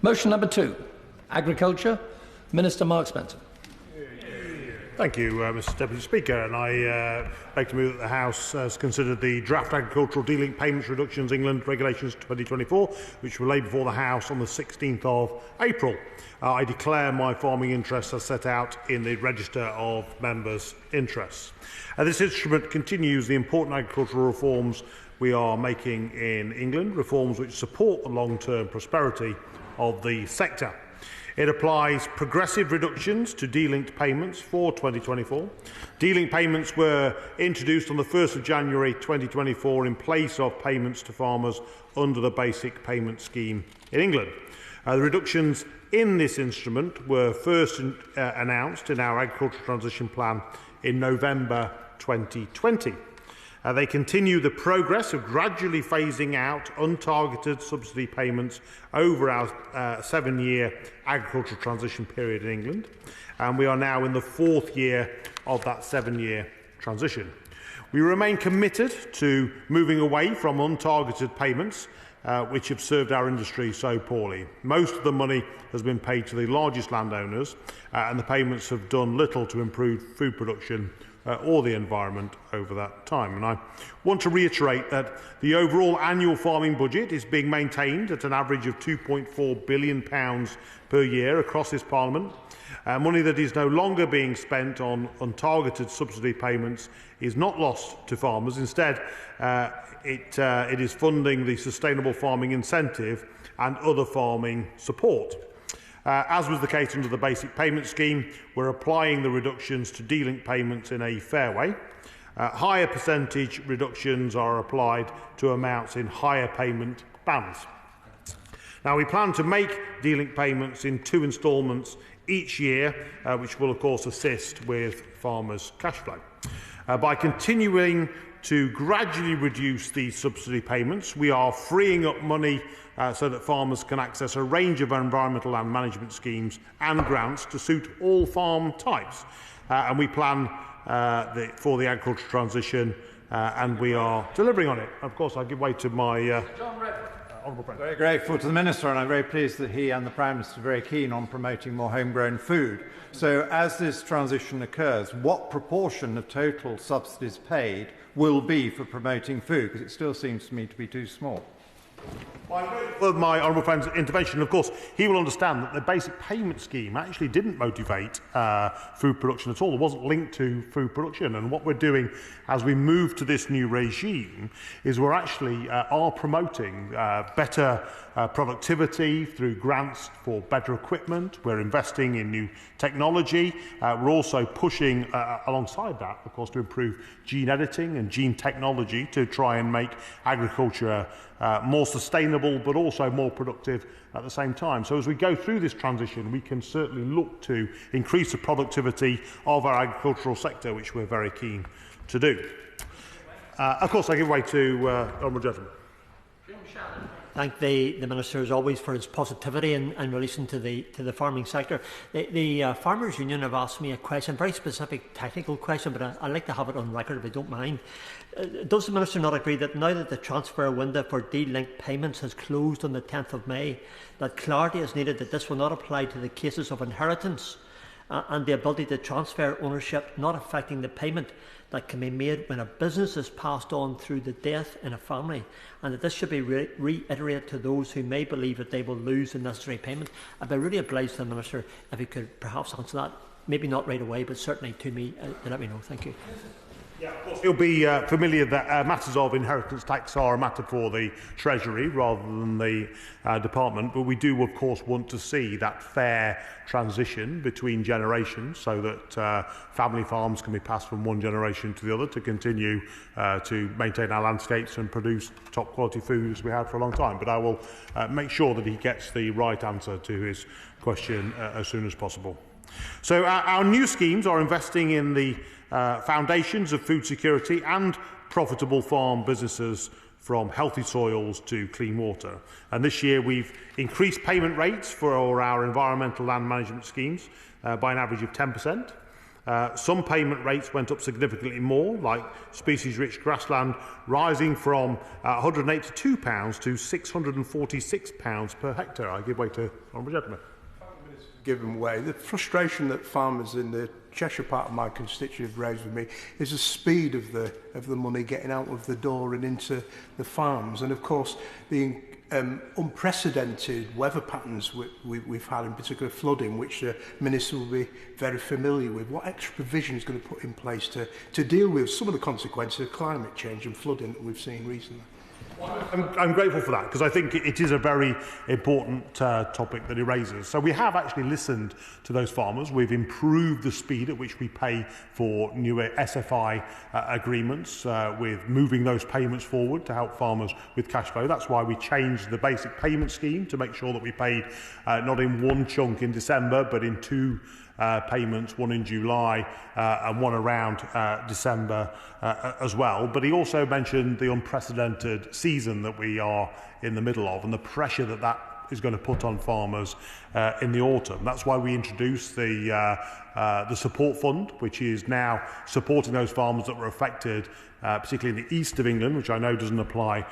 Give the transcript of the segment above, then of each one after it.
Motion number 2, Agriculture. Minister Mark Spencer. Thank you, Mr Deputy Speaker. And I beg to move that the House has considered the Draft Agricultural Delinked Payments Reductions England Regulations 2024, which were laid before the House on the 16th of April. I declare my farming interests as set out in the Register of Members' Interests. This instrument continues the important agricultural reforms we are making in England, reforms which support the long-term prosperity of the sector. It applies progressive reductions to delinked payments for 2024. Delinked payments were introduced on the 1st of January 2024 in place of payments to farmers under the Basic Payment Scheme in England. The reductions in this instrument were first announced in our Agricultural Transition Plan in November 2020. They continue the progress of gradually phasing out untargeted subsidy payments over our 7-year agricultural transition period in England, and we are now in the 4th year of that 7-year transition. We remain committed to moving away from untargeted payments which have served our industry so poorly. Most of the money has been paid to the largest landowners, and the payments have done little to improve food production or the environment over that time. And I want to reiterate that the overall annual farming budget is being maintained at an average of £2.4 billion per year across this Parliament. Money that is no longer being spent on untargeted subsidy payments is not lost to farmers. Instead, it is funding the Sustainable Farming Incentive and other farming support. As was the case under the Basic Payment Scheme, we're applying the reductions to delinked payments in a fair way. Higher percentage reductions are applied to amounts in higher payment bands. Now, we plan to make delinked payments in 2 instalments each year, which will, of course, assist with farmers' cash flow. By continuing to gradually reduce these subsidy payments, we are freeing up money so that farmers can access a range of environmental land management schemes and grants to suit all farm types. And we plan for the agricultural transition, and we are delivering on it. Of course, I give way to my Honourable Friend. Very grateful to the Minister, and I'm very pleased that he and the Prime Minister are very keen on promoting more homegrown food. So, as this transition occurs, what proportion of total subsidies paid will be for promoting food? Because it still seems to me to be too small. With my Honourable Friend's intervention, of course, he will understand that the Basic Payment Scheme actually didn't motivate food production at all. It wasn't linked to food production. And what we're doing as we move to this new regime is we're actually are promoting better productivity through grants for better equipment. We're investing in new technology. We're also pushing alongside that, of course, to improve gene editing and gene technology to try and make agriculture more sustainable but also more productive at the same time. So as we go through this transition, we can certainly look to increase the productivity of our agricultural sector, which we're very keen to do. Of course, I give way to Honourable Gentleman. Thank the Minister as always for his positivity in relation to the farming sector. The Farmers Union have asked me a question, a very specific technical question, but I'd like to have it on record if you don't mind. Does the Minister not agree that now that the transfer window for delinked payments has closed on the 10th of May, that clarity is needed that this will not apply to the cases of inheritance and the ability to transfer ownership not affecting the payment that can be made when a business is passed on through the death in a family, and that this should be reiterated to those who may believe that they will lose the necessary payment? I'd be really obliged to the Minister if he could perhaps answer that, maybe not right away, but certainly to me, to let me know. Thank you. Yeah, of course. You'll be familiar that matters of inheritance tax are a matter for the Treasury rather than the Department, but we do, of course, want to see that fair transition between generations so that family farms can be passed from one generation to the other to continue to maintain our landscapes and produce top quality food as we have for a long time. But I will make sure that he gets the right answer to his question as soon as possible. So our new schemes are investing in the foundations of food security and profitable farm businesses, from healthy soils to clean water. And this year we've increased payment rates for our environmental land management schemes by an average of 10%. Some payment rates went up significantly more, like species-rich grassland, rising from £182 to £646 per hectare. I give way to honourable gentleman. Given way. The frustration that farmers in the Cheshire part of my constituency have raised with me is the speed of the money getting out of the door and into the farms, and of course the unprecedented weather patterns we've had, in particular flooding, which the Minister will be very familiar with. What extra provision is going to put in place to deal with some of the consequences of climate change and flooding that we've seen recently? I'm grateful for that, because I think it is a very important topic that he raises. So we have actually listened to those farmers. We've improved the speed at which we pay for new SFI agreements, with moving those payments forward to help farmers with cash flow. That's why we changed the basic payment scheme to make sure that we paid not in one chunk in December, but in two payments, one in July and one around December as well. But he also mentioned the unprecedented season that we are in the middle of and the pressure that that is going to put on farmers in the autumn. That's why we introduced the support fund, which is now supporting those farmers that were affected, particularly in the east of England, which I know doesn't apply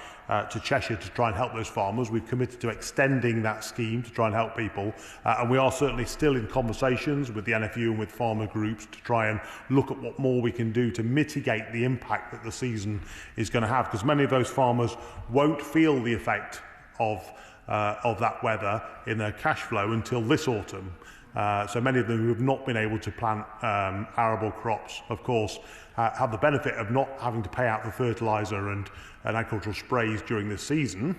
to Cheshire, to try and help those farmers. We've committed to extending that scheme to try and help people, and we are certainly still in conversations with the NFU and with farmer groups to try and look at what more we can do to mitigate the impact that the season is going to have, because many of those farmers won't feel the effect of that weather in their cash flow until this autumn. So many of them who have not been able to plant arable crops, of course, have the benefit of not having to pay out for fertiliser and agricultural sprays during this season,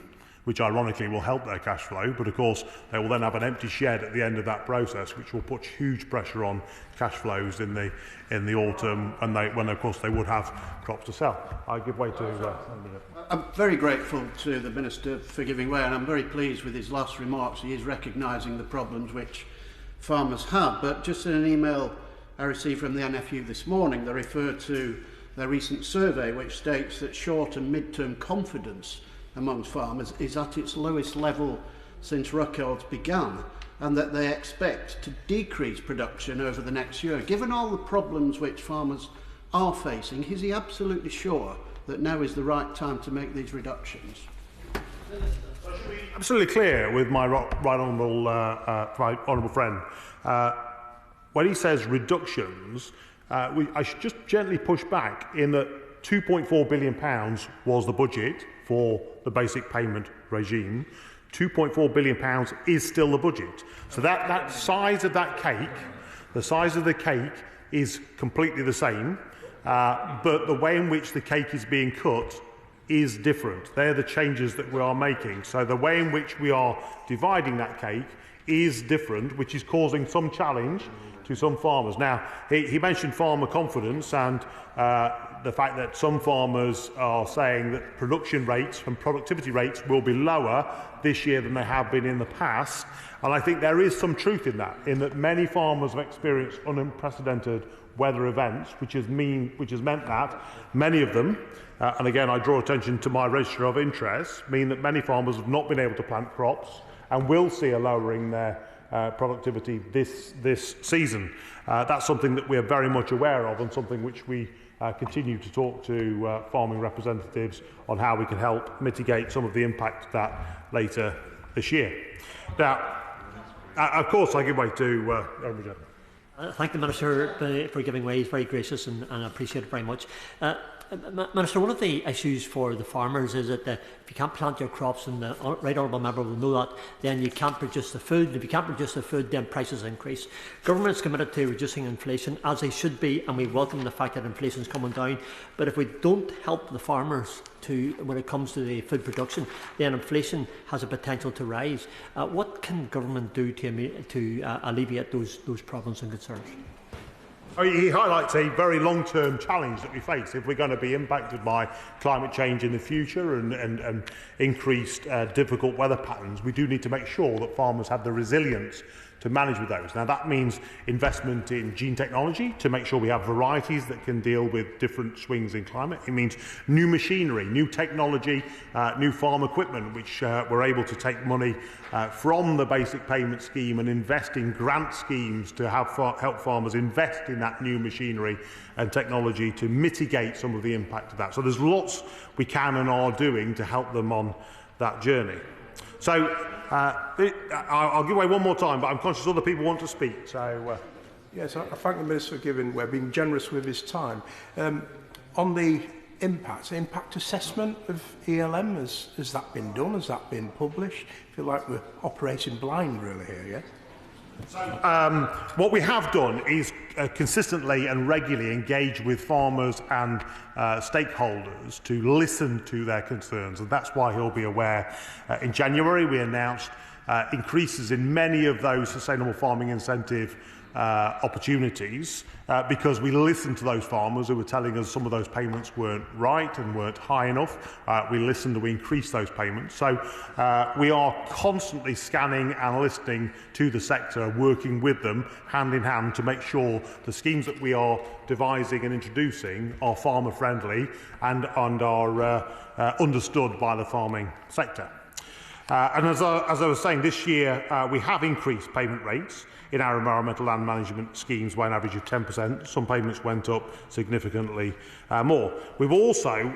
which ironically will help their cash flow. But of course, they will then have an empty shed at the end of that process, which will put huge pressure on cash flows in the autumn, and when of course they would have crops to sell. I give way to. I'm very grateful to the Minister for giving way, and I'm very pleased with his last remarks. He is recognising the problems which farmers have. But just in an email I received from the NFU this morning, they refer to their recent survey, which states that short and mid-term confidence amongst farmers is at its lowest level since records began, and that they expect to decrease production over the next year. Given all the problems which farmers are facing, is he absolutely sure that now is the right time to make these reductions? Absolutely clear with my right honourable friend. When he says reductions, I should just gently push back in that £2.4 billion was the budget for the basic payment regime. £2.4 billion is still the budget. So that size of that cake, the size of the cake is completely the same, but the way in which the cake is being cut is different. They're the changes that we are making. So the way in which we are dividing that cake is different, which is causing some challenge to some farmers. Now, he mentioned farmer confidence and the fact that some farmers are saying that production rates and productivity rates will be lower this year than they have been in the past. And I think there is some truth in that many farmers have experienced unprecedented weather events, which has meant that many of them, and again I draw attention to my register of interests, mean that many farmers have not been able to plant crops and will see a lowering their productivity this season. That's something that we are very much aware of, and something which we continue to talk to farming representatives on how we can help mitigate some of the impact of that later this year. Now, of course, I give way to thank the Minister for giving way. He's very gracious, and I appreciate it very much. Minister, one of the issues for the farmers is that if you can't plant your crops, and the right honourable member will know that, then you can't produce the food. And if you can't produce the food, then prices increase. Government is committed to reducing inflation, as they should be, and we welcome the fact that inflation is coming down. But if we don't help the farmers when it comes to the food production, then inflation has a potential to rise. What can government do to alleviate those problems and concerns? He highlights a very long-term challenge that we face if we're going to be impacted by climate change in the future and increased difficult weather patterns. We do need to make sure that farmers have the resilience to manage with those. Now that means investment in gene technology to make sure we have varieties that can deal with different swings in climate. It means new machinery, new technology, new farm equipment, which we're able to take money from the basic payment scheme and invest in grant schemes to help farmers invest in in that new machinery and technology to mitigate some of the impact of that. So there's lots we can and are doing to help them on that journey. So I'll give away one more time, but I'm conscious other people want to speak. So yes, I thank the Minister for being generous with his time. On the impact assessment of ELM, has that been done? Has that been published? I feel like we're operating blind really here, yeah? What we have done is consistently and regularly engage with farmers and stakeholders to listen to their concerns, and that's why he'll be aware. In January we announced increases in many of those sustainable farming incentive opportunities because we listened to those farmers who were telling us some of those payments weren't right and weren't high enough. We listened and we increased those payments. So we are constantly scanning and listening to the sector, working with them hand in hand to make sure the schemes that we are devising and introducing are farmer friendly and are understood by the farming sector. And as I was saying, this year we have increased payment rates in our environmental land management schemes by an average of 10%. Some payments went up significantly more. We've also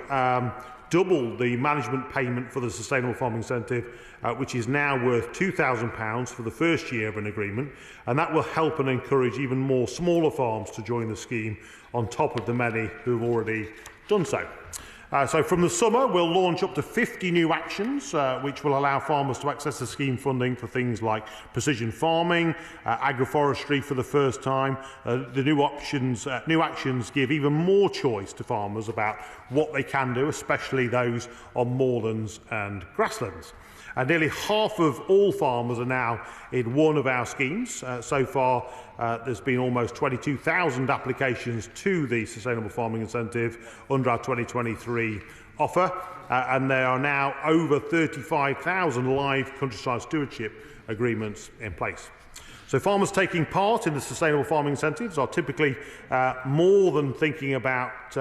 doubled the management payment for the Sustainable Farming Incentive, which is now worth £2,000 for the first year of an agreement, and that will help and encourage even more smaller farms to join the scheme on top of the many who have already done so. So from the summer, we'll launch up to 50 new actions, which will allow farmers to access the scheme funding for things like precision farming, agroforestry for the first time. The new actions give even more choice to farmers about what they can do, especially those on moorlands and grasslands. Nearly half of all farmers are now in one of our schemes. So far, there's been almost 22,000 applications to the Sustainable Farming Incentive under our 2023 offer, and there are now over 35,000 live countryside stewardship agreements in place. So farmers taking part in the Sustainable Farming Incentives are typically more than thinking about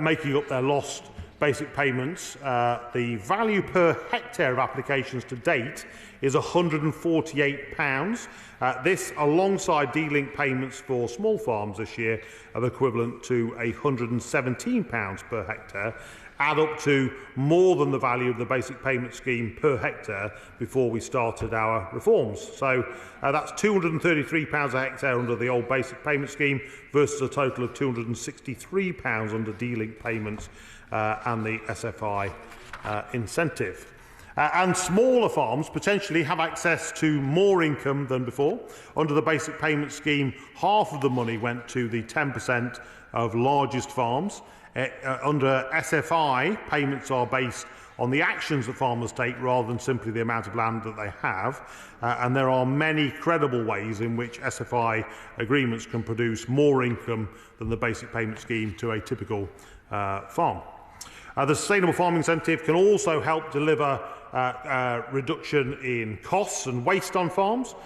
making up their lost basic payments. The value per hectare of applications to date is £148. This, alongside Delinked payments for small farms this year, are equivalent to £117 per hectare, add up to more than the value of the basic payment scheme per hectare before we started our reforms. So that's £233 a hectare under the old basic payment scheme versus a total of £263 under Delinked payments and the SFI incentive. And smaller farms potentially have access to more income than before. Under the basic payment scheme, half of the money went to the 10% of largest farms. Under SFI, payments are based on the actions that farmers take rather than simply the amount of land that they have. And there are many credible ways in which SFI agreements can produce more income than the basic payment scheme to a typical farm. The Sustainable Farming Incentive can also help deliver reduction in costs and waste on farms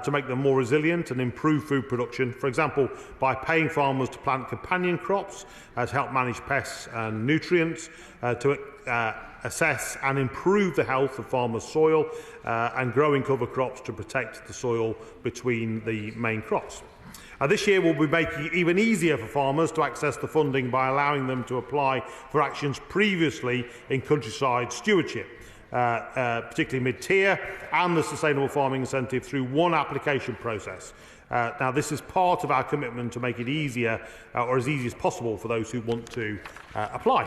to make them more resilient and improve food production. For example, by paying farmers to plant companion crops to help manage pests and nutrients, to assess and improve the health of farmers' soil, and growing cover crops to protect the soil between the main crops. This year we'll be making it even easier for farmers to access the funding by allowing them to apply for actions previously in countryside stewardship, particularly mid-tier, and the Sustainable Farming Incentive through one application process. Now, this is part of our commitment to make it easier, or as easy as possible, for those who want to apply.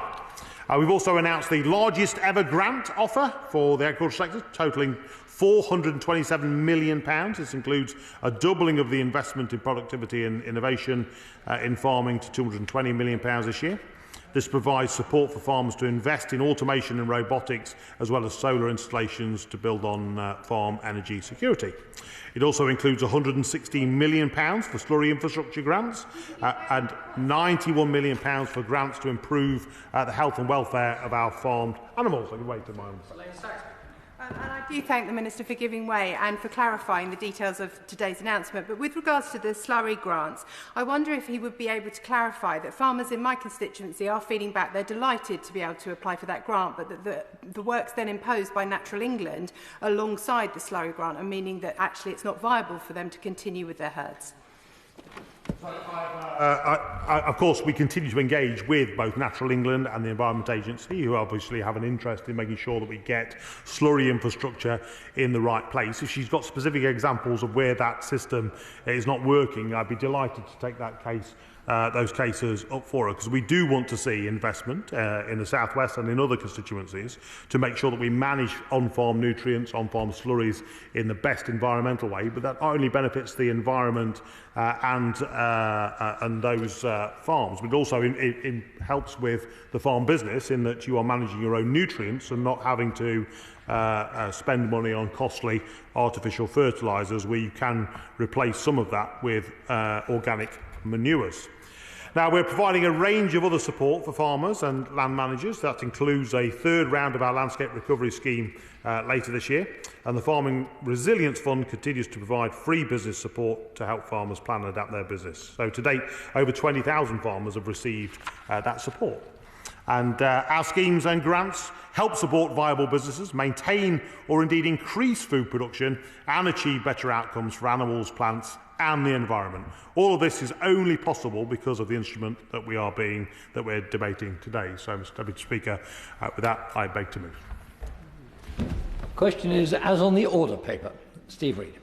We've also announced the largest ever grant offer for the agricultural sector, totalling £427 million. This includes a doubling of the investment in productivity and innovation in farming to £220 million this year. This provides support for farmers to invest in automation and robotics, as well as solar installations to build on farm energy security. It also includes £116 million for slurry infrastructure grants and £91 million for grants to improve the health and welfare of our farmed animals. I can wait a moment. And I do thank the Minister for giving way and for clarifying the details of today's announcement. But with regards to the slurry grants, I wonder if he would be able to clarify that farmers in my constituency are feeding back they're delighted to be able to apply for that grant, but that the works then imposed by Natural England alongside the slurry grant are meaning that actually it's not viable for them to continue with their herds. Of course, we continue to engage with both Natural England and the Environment Agency, who obviously have an interest in making sure that we get slurry infrastructure in the right place. If she's got specific examples of where that system is not working, I'd be delighted to take that case, those cases up for her, because we do want to see investment in the South West and in other constituencies to make sure that we manage on-farm nutrients, on-farm slurries in the best environmental way, but that not only benefits the environment and those farms, but also it helps with the farm business in that you are managing your own nutrients and not having to spend money on costly artificial fertilisers, where you can replace some of that with organic manures. Now, we're providing a range of other support for farmers and land managers. That includes a third round of our landscape recovery scheme later this year, and the Farming Resilience Fund continues to provide free business support to help farmers plan and adapt their business. So to date, over 20,000 farmers have received that support. And our schemes and grants help support viable businesses, maintain or indeed increase food production and achieve better outcomes for animals, plants and the environment. All of this is only possible because of the instrument that we're debating today. So, Mr. Deputy Speaker, with that, I beg to move. Question is as on the order paper. Steve Reid.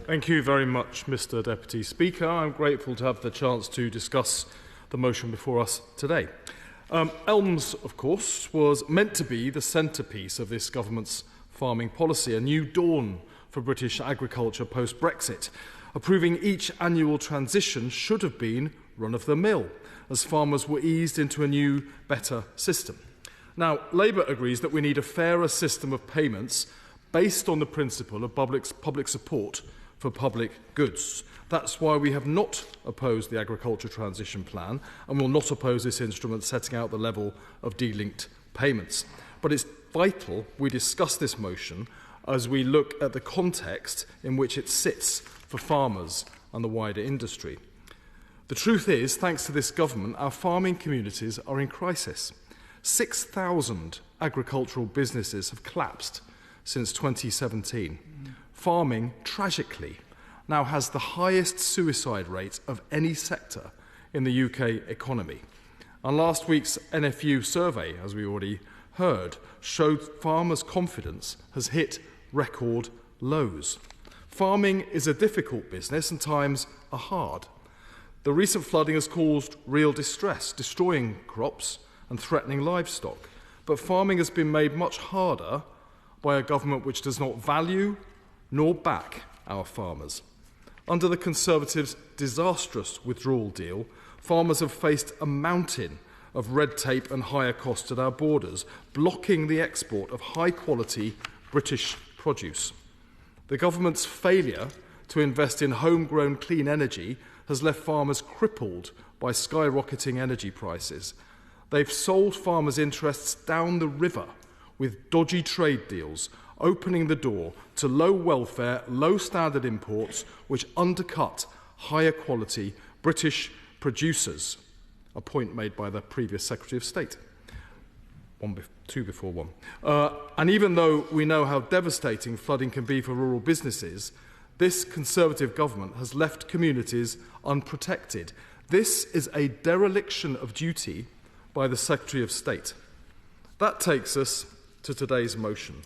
Thank you very much, Mr. Deputy Speaker. I'm grateful to have the chance to discuss the motion before us today. Elms, of course, was meant to be the centrepiece of this government's farming policy, a new dawn for British agriculture post-Brexit. Approving each annual transition should have been run-of-the-mill, as farmers were eased into a new, better system. Now, Labour agrees that we need a fairer system of payments based on the principle of public support for public goods. That's why we have not opposed the Agriculture Transition Plan and will not oppose this instrument setting out the level of delinked payments. But it's vital we discuss this motion as we look at the context in which it sits for farmers and the wider industry. The truth is, thanks to this government, our farming communities are in crisis. 6,000 agricultural businesses have collapsed since 2017. Farming, tragically, now has the highest suicide rate of any sector in the UK economy. And last week's NFU survey, as we already heard, showed farmers' confidence has hit record lows. Farming is a difficult business and times are hard. The recent flooding has caused real distress, destroying crops and threatening livestock. But farming has been made much harder by a government which does not value nor back our farmers. Under the Conservatives' disastrous withdrawal deal, farmers have faced a mountain of red tape and higher costs at our borders, blocking the export of high-quality British produce. The government's failure to invest in homegrown clean energy has left farmers crippled by skyrocketing energy prices. They've sold farmers' interests down the river with dodgy trade deals, opening the door to low welfare, low standard imports which undercut higher quality British producers, a point made by the previous Secretary of State. Two before one. And even though we know how devastating flooding can be for rural businesses, this Conservative government has left communities unprotected. This is a dereliction of duty by the Secretary of State. That takes us to today's motion.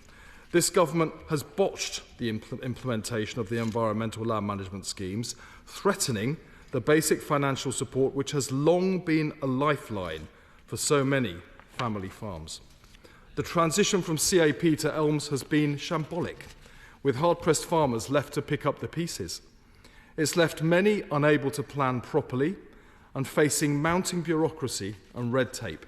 This government has botched the implementation of the environmental land management schemes, threatening the basic financial support which has long been a lifeline for so many family farms. The transition from CAP to ELMS has been shambolic, with hard-pressed farmers left to pick up the pieces. It's left many unable to plan properly and facing mounting bureaucracy and red tape.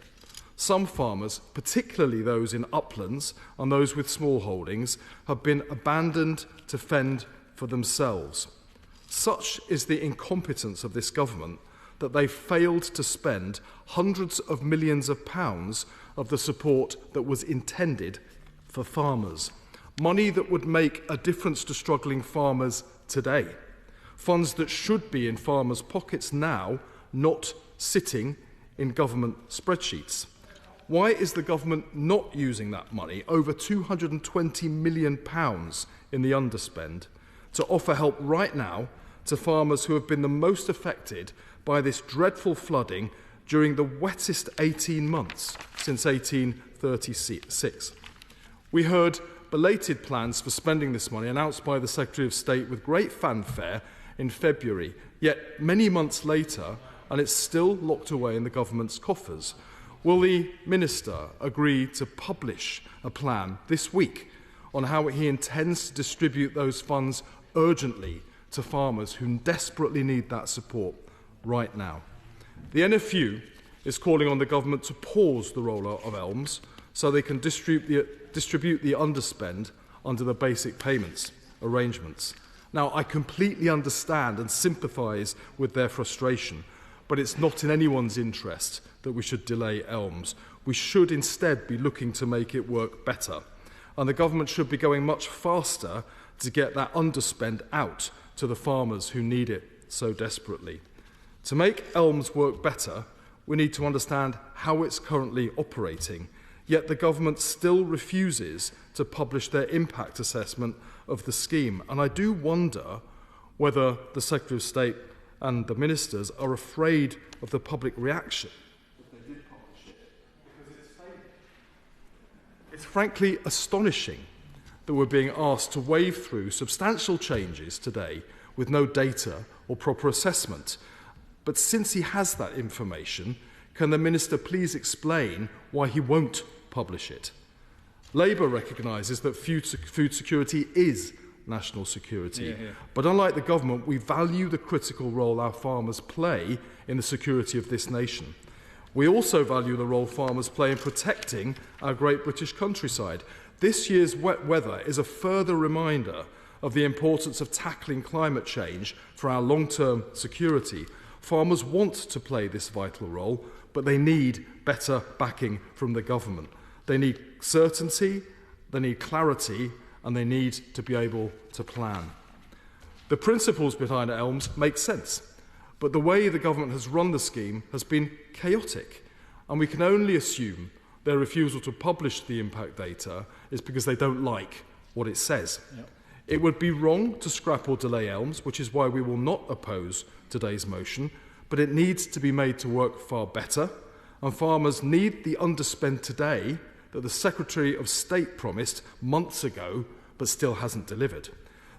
Some farmers, particularly those in uplands and those with small holdings, have been abandoned to fend for themselves. Such is the incompetence of this government that they failed to spend hundreds of millions of pounds of the support that was intended for farmers. Money that would make a difference to struggling farmers today. Funds that should be in farmers' pockets now, not sitting in government spreadsheets. Why is the government not using that money, over £220 million in the underspend, to offer help right now to farmers who have been the most affected by this dreadful flooding during the wettest 18 months since 1836. We heard belated plans for spending this money announced by the Secretary of State with great fanfare in February, yet many months later, and it's still locked away in the government's coffers. Will the Minister agree to publish a plan this week on how he intends to distribute those funds urgently to farmers who desperately need that support right now? The NFU is calling on the government to pause the rollout of ELMS so they can distribute the underspend under the basic payments arrangements. Now, I completely understand and sympathise with their frustration, but it's not in anyone's interest that we should delay ELMS. We should instead be looking to make it work better. And the government should be going much faster to get that underspend out to the farmers who need it so desperately. To make ELMS work better, we need to understand how it's currently operating, yet the government still refuses to publish their impact assessment of the scheme. And I do wonder whether the Secretary of State and the ministers are afraid of the public reaction if they did publish it, because it's failing. It's frankly astonishing that we're being asked to wade through substantial changes today with no data or proper assessment. But since he has that information, can the Minister please explain why he won't publish it? Labour recognises that food security is national security. But unlike the government, we value the critical role our farmers play in the security of this nation. We also value the role farmers play in protecting our great British countryside. This year's wet weather is a further reminder of the importance of tackling climate change for our long-term security. Farmers want to play this vital role, but they need better backing from the government. They need certainty, they need clarity, and they need to be able to plan. The principles behind ELMS make sense, but the way the government has run the scheme has been chaotic, and we can only assume their refusal to publish the impact data is because they don't like what it says. It would be wrong to scrap or delay ELMS, which is why we will not oppose today's motion, but it needs to be made to work far better, and farmers need the underspend today that the Secretary of State promised months ago but still hasn't delivered.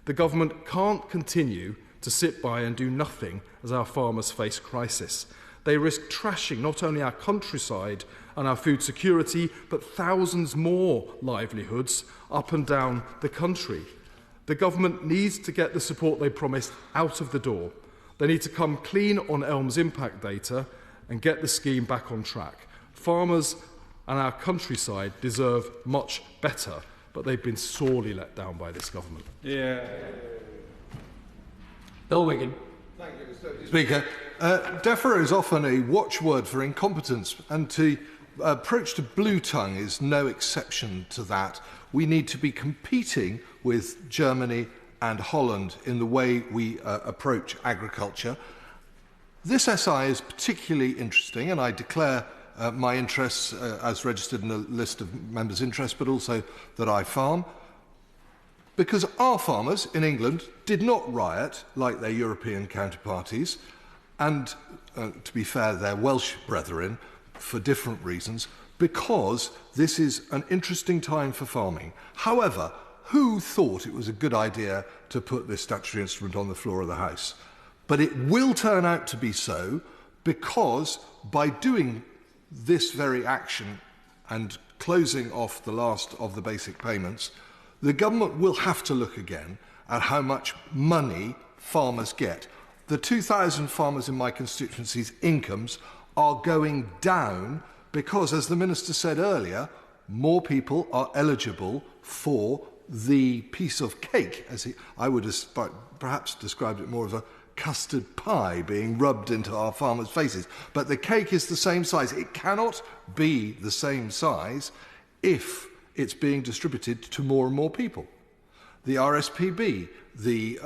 The government can't continue to sit by and do nothing as our farmers face crisis. They risk trashing not only our countryside and our food security, but thousands more livelihoods up and down the country. The government needs to get the support they promised out of the door. They need to come clean on ELMS impact data and get the scheme back on track. Farmers and our countryside deserve much better, but they've been sorely let down by this government. Bill Wiggin. Thank you, Mr. Speaker. DEFRA is often a watchword for incompetence, and to approach to blue tongue is no exception to that. We need to be competing with Germany and Holland in the way we approach agriculture. This SI is particularly interesting, and I declare my interests as registered in the list of members' interests, but also that I farm, because our farmers in England did not riot like their European counterparties, and, to be fair, their Welsh brethren, for different reasons, because this is an interesting time for farming. However, who thought it was a good idea to put this statutory instrument on the floor of the House? But it will turn out to be so, because by doing this very action and closing off the last of the basic payments, the government will have to look again at how much money farmers get. The 2,000 farmers in my constituency's incomes are going down because, as the Minister said earlier, more people are eligible for the piece of cake, I would have perhaps described it more as a custard pie being rubbed into our farmers' faces. But the cake is the same size. It cannot be the same size if it's being distributed to more and more people. The RSPB, the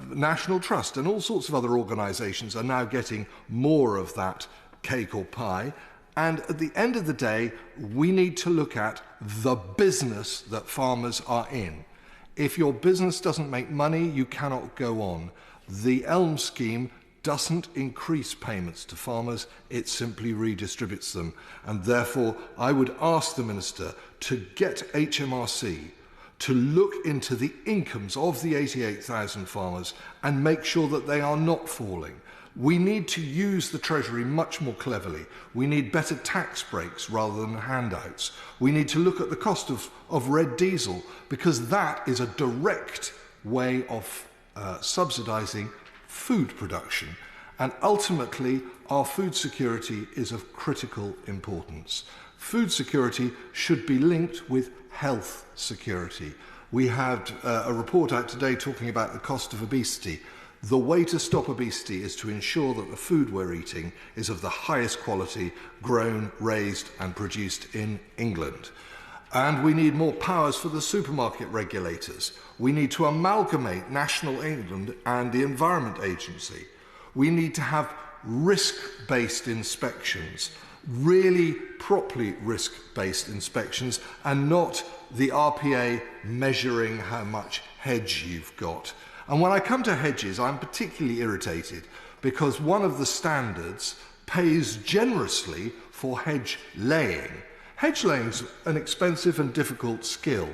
National Trust, and all sorts of other organisations are now getting more of that cake or pie. And at the end of the day, we need to look at the business that farmers are in. If your business doesn't make money, you cannot go on. The Elm scheme doesn't increase payments to farmers, it simply redistributes them. And therefore, I would ask the Minister to get HMRC to look into the incomes of the 88,000 farmers and make sure that they are not falling. We need to use the Treasury much more cleverly. We need better tax breaks rather than handouts. We need to look at the cost of red diesel, because that is a direct way of subsidising food production. And ultimately, our food security is of critical importance. Food security should be linked with health security. We had a report out today talking about the cost of obesity. The way to stop obesity is to ensure that the food we're eating is of the highest quality, grown, raised and produced in England. And we need more powers for the supermarket regulators. We need to amalgamate National England and the Environment Agency. We need to have risk-based inspections, really properly risk-based inspections, and not the RPA measuring how much hedge you've got. And when I come to hedges, I'm particularly irritated because one of the standards pays generously for hedge laying. Hedge laying is an expensive and difficult skill.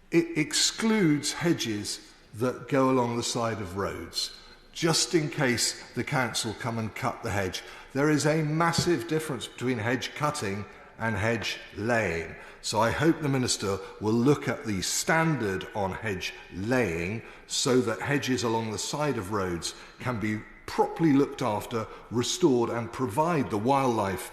It excludes hedges that go along the side of roads, just in case the council come and cut the hedge. There is a massive difference between hedge cutting and hedge laying. So I hope the Minister will look at the standard on hedge laying so that hedges along the side of roads can be properly looked after, restored and provide the wildlife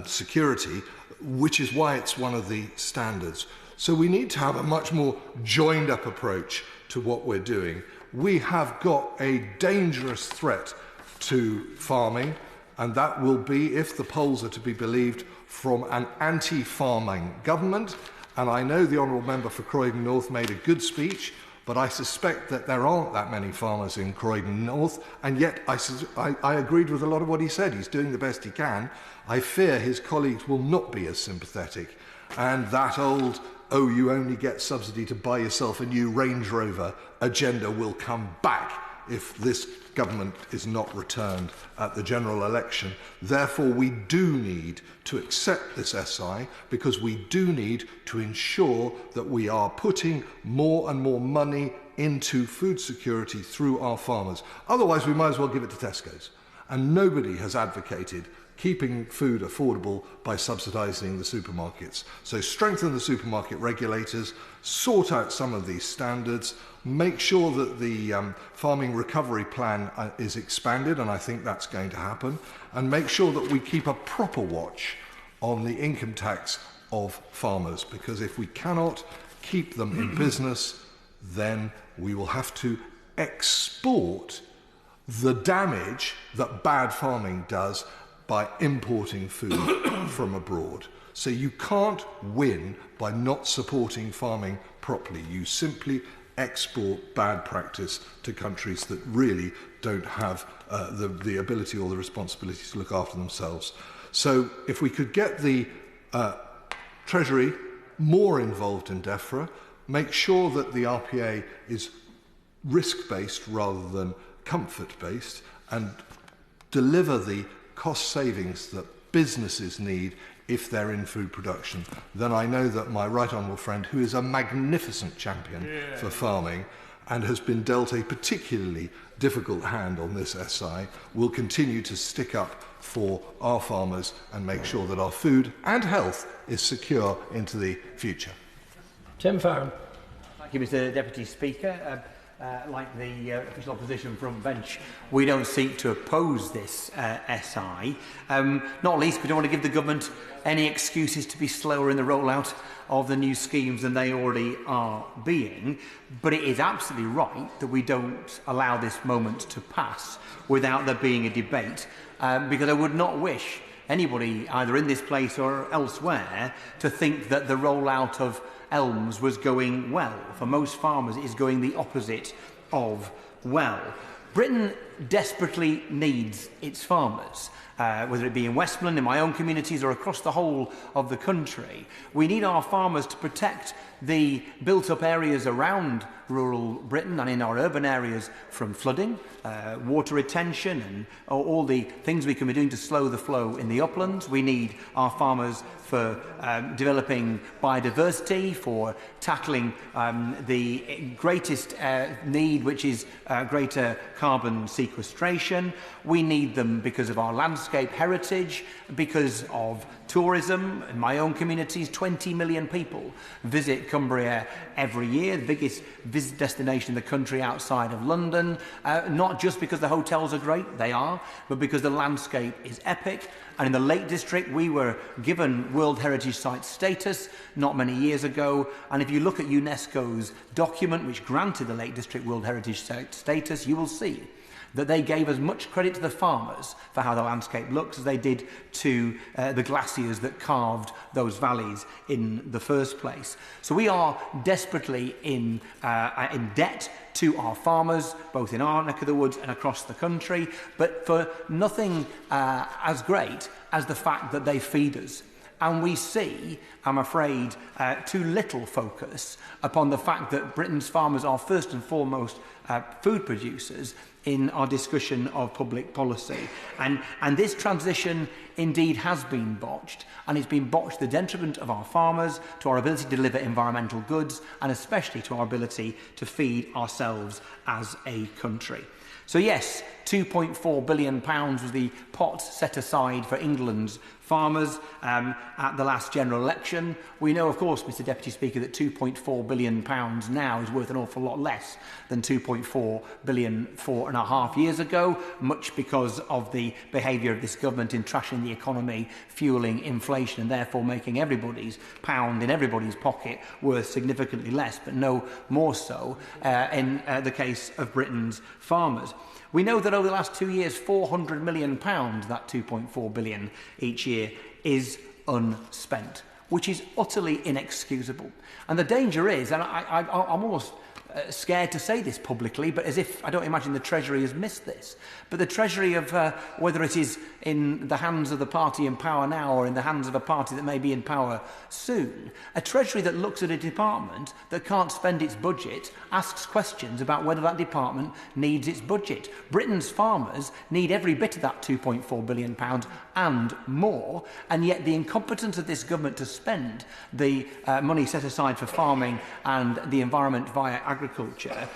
security, which is why it's one of the standards. So we need to have a much more joined up approach to what we're doing. We have got a dangerous threat to farming, and that will be, if the polls are to be believed, from an anti-farming government. And I know the Honourable Member for Croydon North made a good speech, but I suspect that there aren't that many farmers in Croydon North, and yet I agreed with a lot of what he said. He's doing the best he can. I fear his colleagues will not be as sympathetic, and that old, oh, you only get subsidy to buy yourself a new Range Rover agenda will come back if this government is not returned at the general election. Therefore, we do need to accept this SI, because we do need to ensure that we are putting more and more money into food security through our farmers. Otherwise, we might as well give it to Tesco's. And nobody has advocated keeping food affordable by subsidising the supermarkets. So strengthen the supermarket regulators, sort out some of these standards, make sure that the farming recovery plan is expanded, and I think that's going to happen, and make sure that we keep a proper watch on the income tax of farmers, because if we cannot keep them in business, then we will have to export the damage that bad farming does by importing food from abroad. So you can't win by not supporting farming properly. You simply export bad practice to countries that really don't have the ability or the responsibility to look after themselves. So if we could get the Treasury more involved in DEFRA, make sure that the RPA is risk-based rather than comfort-based, and deliver the cost savings that businesses need if they're in food production, then I know that my right honourable friend, who is a magnificent champion for farming and has been dealt a particularly difficult hand on this SI, will continue to stick up for our farmers and make sure that our food and health is secure into the future. Tim Farron. Thank you, Mr Deputy Speaker. Like the official opposition front bench, we don't seek to oppose this SI, not least we don't want to give the government any excuses to be slower in the rollout of the new schemes than they already are being, but it is absolutely right that we don't allow this moment to pass without there being a debate, because I would not wish anybody, either in this place or elsewhere, to think that the rollout of elms was going well. For most farmers, it is going the opposite of well. Britain desperately needs its farmers, whether it be in Westmorland, in my own communities, or across the whole of the country. We need our farmers to protect the built-up areas around rural Britain and in our urban areas from flooding, water retention and all the things we can be doing to slow the flow in the uplands. We need our farmers for developing biodiversity, for tackling the greatest need, which is greater carbon sequestration. We need them because of our landscape heritage, because of tourism. In my own communities, 20 million people visit Cumbria every year, the biggest visit destination in the country outside of London, not just because the hotels are great, they are, but because the landscape is epic. And in the Lake District, we were given World Heritage Site status not many years ago. And if you look at UNESCO's document, which granted the Lake District World Heritage Site status, you will see that they gave as much credit to the farmers for how the landscape looks as they did to the glaciers that carved those valleys in the first place. So we are desperately in debt to our farmers, both in our neck of the woods and across the country, but for nothing as great as the fact that they feed us. And we see, I'm afraid, too little focus upon the fact that Britain's farmers are first and foremost food producers in our discussion of public policy. And this transition indeed has been botched, and it's been botched to the detriment of our farmers, to our ability to deliver environmental goods, and especially to our ability to feed ourselves as a country. So yes, £2.4 billion was the pot set aside for England's farmers at the last general election. We know, of course, Mr Deputy Speaker, that £2.4 billion now is worth an awful lot less than £2.4 billion 4.5 years ago, much because of the behaviour of this government in trashing the economy, fuelling inflation, and therefore making everybody's pound in everybody's pocket worth significantly less, but no more so in the case of Britain's farmers. We know that over the last 2 years, £400 million, that £2.4 billion each year, is unspent, which is utterly inexcusable. And the danger is, and I'm almost scared to say this publicly, but as if I don't imagine the Treasury has missed this, but the Treasury of whether it is in the hands of the party in power now or in the hands of a party that may be in power soon, a Treasury that looks at a department that can't spend its budget asks questions about whether that department needs its budget. Britain's farmers need every bit of that £2.4 billion and more, and yet the incompetence of this government to spend the money set aside for farming and the environment via agriculture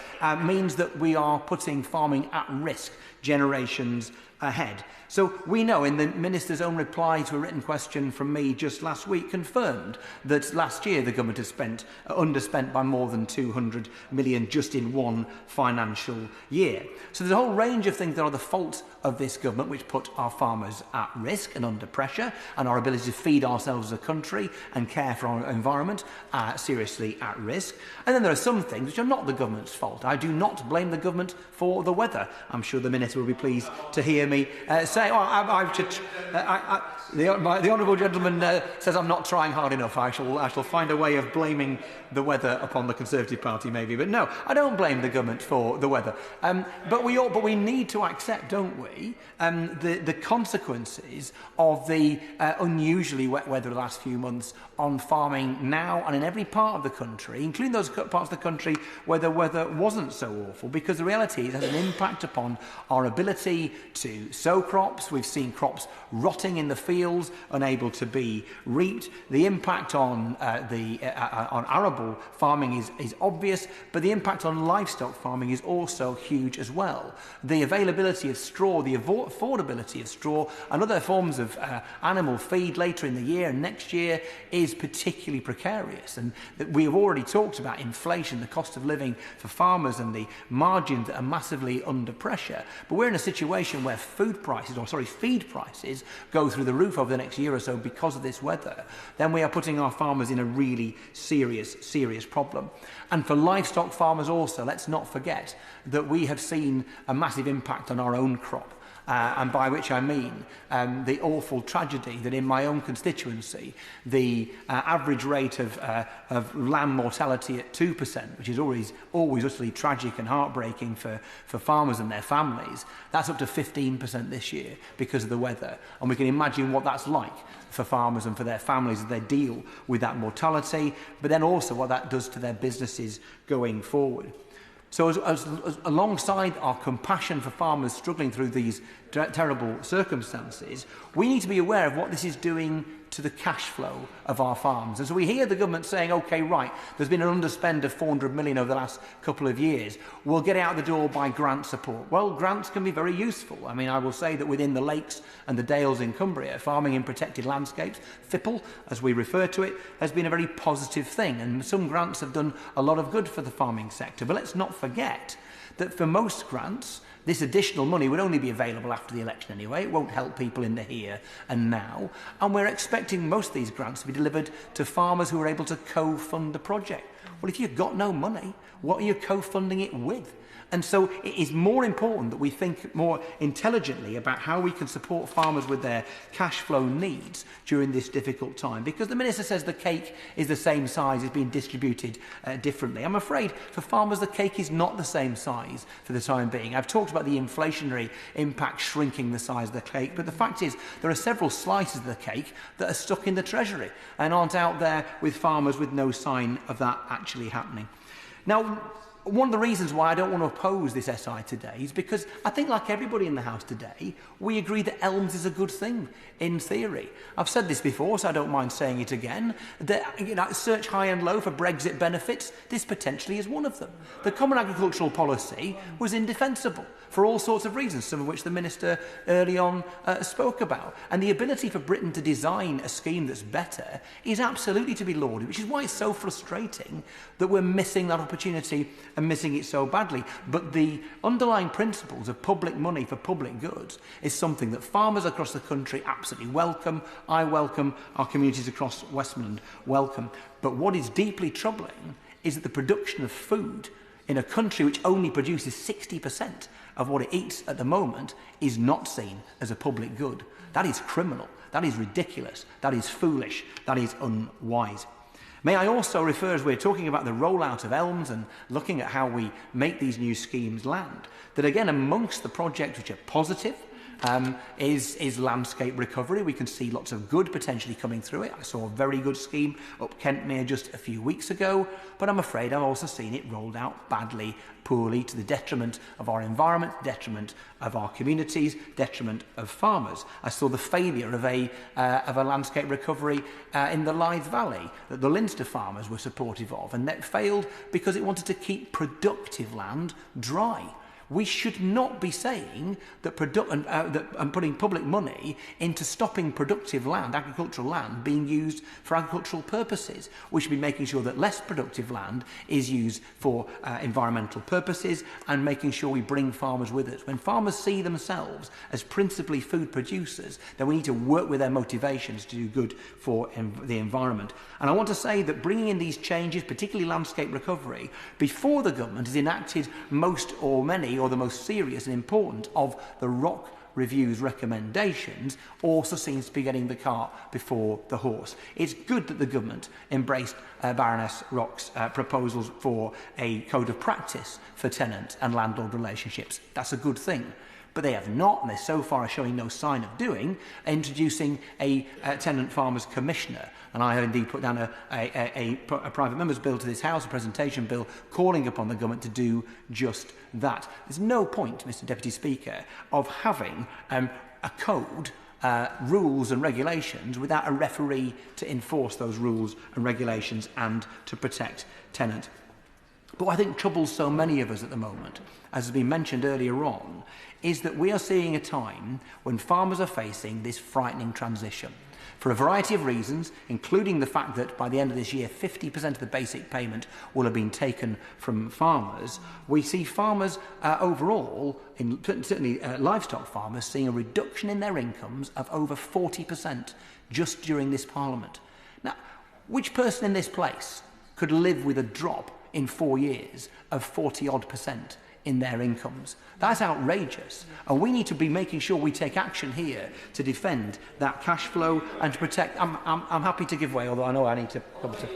means that we are putting farming at risk generations ahead. So we know, in the Minister's own reply to a written question from me just last week, confirmed that last year the government has underspent by more than 200 million just in one financial year. So there's a whole range of things that are the fault of this government which put our farmers at risk and under pressure, and our ability to feed ourselves as a country and care for our environment seriously at risk. And then there are some things which are not the government's fault. I do not blame the government for the weather. I'm sure the Minister will be pleased to hear me say, the honourable gentleman says I'm not trying hard enough. I shall find a way of blaming the weather upon the Conservative Party, maybe. But no, I don't blame the government for the weather. But we need to accept, don't we, the consequences of the unusually wet weather of the last few months on farming now and in every part of the country, including those parts of the country where the weather wasn't so awful, because the reality is it has an impact upon our ability to sow crops. We've seen crops rotting in the fields, unable to be reaped. The impact on on arable farming is obvious, but the impact on livestock farming is also huge as well. The availability of straw, the affordability of straw and other forms of animal feed later in the year and next year is particularly precarious. And we have already talked about inflation, the cost of living for farmers and the margins that are massively under pressure. But we're in a situation where feed prices go through the roof over the next year or so because of this weather. Then we are putting our farmers in a really serious problem. And for livestock farmers also, let's not forget that we have seen a massive impact on our own crop. and by which I mean the awful tragedy that in my own constituency, the average rate of lamb mortality at 2%, which is always utterly tragic and heartbreaking for farmers and their families, that's up to 15% this year because of the weather. And we can imagine what that's like for farmers and for their families as they deal with that mortality, but then also what that does to their businesses going forward. So as alongside our compassion for farmers struggling through these terrible circumstances, we need to be aware of what this is doing to the cash flow of our farms. And so we hear the government saying, OK, right, there's been an underspend of 400 million over the last couple of years. We'll get it out the door by grant support. Well, grants can be very useful. I mean, I will say that within the lakes and the dales in Cumbria, farming in protected landscapes, FIPL, as we refer to it, has been a very positive thing. And some grants have done a lot of good for the farming sector. But let's not forget that for most grants, this additional money would only be available after the election anyway. It won't help people in the here and now. And we're expecting most of these grants to be delivered to farmers who are able to co-fund the project. Well, if you've got no money, what are you co-funding it with? And so it is more important that we think more intelligently about how we can support farmers with their cash flow needs during this difficult time. Because the Minister says the cake is the same size, it's being distributed differently. I'm afraid for farmers the cake is not the same size for the time being. I've talked about the inflationary impact shrinking the size of the cake, but the fact is there are several slices of the cake that are stuck in the Treasury and aren't out there with farmers with no sign of that actually happening. Now, one of the reasons why I don't want to oppose this SI today is because I think, like everybody in the House today, we agree that ELMS is a good thing in theory. I've said this before, so I don't mind saying it again. That, search high and low for Brexit benefits, this potentially is one of them. The Common Agricultural Policy was indefensible for all sorts of reasons, some of which the Minister early on spoke about. And the ability for Britain to design a scheme that's better is absolutely to be lauded, which is why it's so frustrating that we're missing that opportunity and missing it so badly. But the underlying principles of public money for public goods is something that farmers across the country absolutely welcome. I welcome, our communities across Westmorland welcome. But what is deeply troubling is that the production of food in a country which only produces 60% of what it eats at the moment is not seen as a public good. That is criminal, that is ridiculous, that is foolish, that is unwise. May I also refer, as we're talking about the rollout of ELMS and looking at how we make these new schemes land, that again amongst the projects which are positive is landscape recovery. We can see lots of good potentially coming through it. I saw a very good scheme up Kentmere just a few weeks ago, but I'm afraid I've also seen it rolled out badly, poorly, to the detriment of our environment, detriment of our communities, detriment of farmers. I saw the failure of a landscape recovery in the Lythe Valley that the Leinster farmers were supportive of, and that failed because it wanted to keep productive land dry. We should not be saying that putting public money into stopping productive land, agricultural land, being used for agricultural purposes. We should be making sure that less productive land is used for environmental purposes and making sure we bring farmers with us. When farmers see themselves as principally food producers, then we need to work with their motivations to do good for the environment. And I want to say that bringing in these changes, particularly landscape recovery, before the government has enacted most or many or the most serious and important of the ROC Review's recommendations, also seems to be getting the cart before the horse. It's good that the government embraced Baroness Rock's proposals for a code of practice for tenant and landlord relationships. That's a good thing. But they have not, and they so far are showing no sign of doing, introducing a tenant farmers commissioner. And I have indeed put down a private member's bill to this House, a presentation bill, calling upon the government to do just that. There's no point, Mr Deputy Speaker, of having a code, rules and regulations without a referee to enforce those rules and regulations and to protect tenant. But what I think troubles so many of us at the moment, as has been mentioned earlier on, is that we are seeing a time when farmers are facing this frightening transition. For a variety of reasons, including the fact that by the end of this year 50% of the basic payment will have been taken from farmers, we see farmers overall, certainly livestock farmers, seeing a reduction in their incomes of over 40% just during this Parliament. Now, which person in this place could live with a drop in 4 years of 40-odd% in their incomes. That's outrageous. And we need to be making sure we take action here to defend that cash flow and to protect. I'm happy to give way, although I know I need to come to.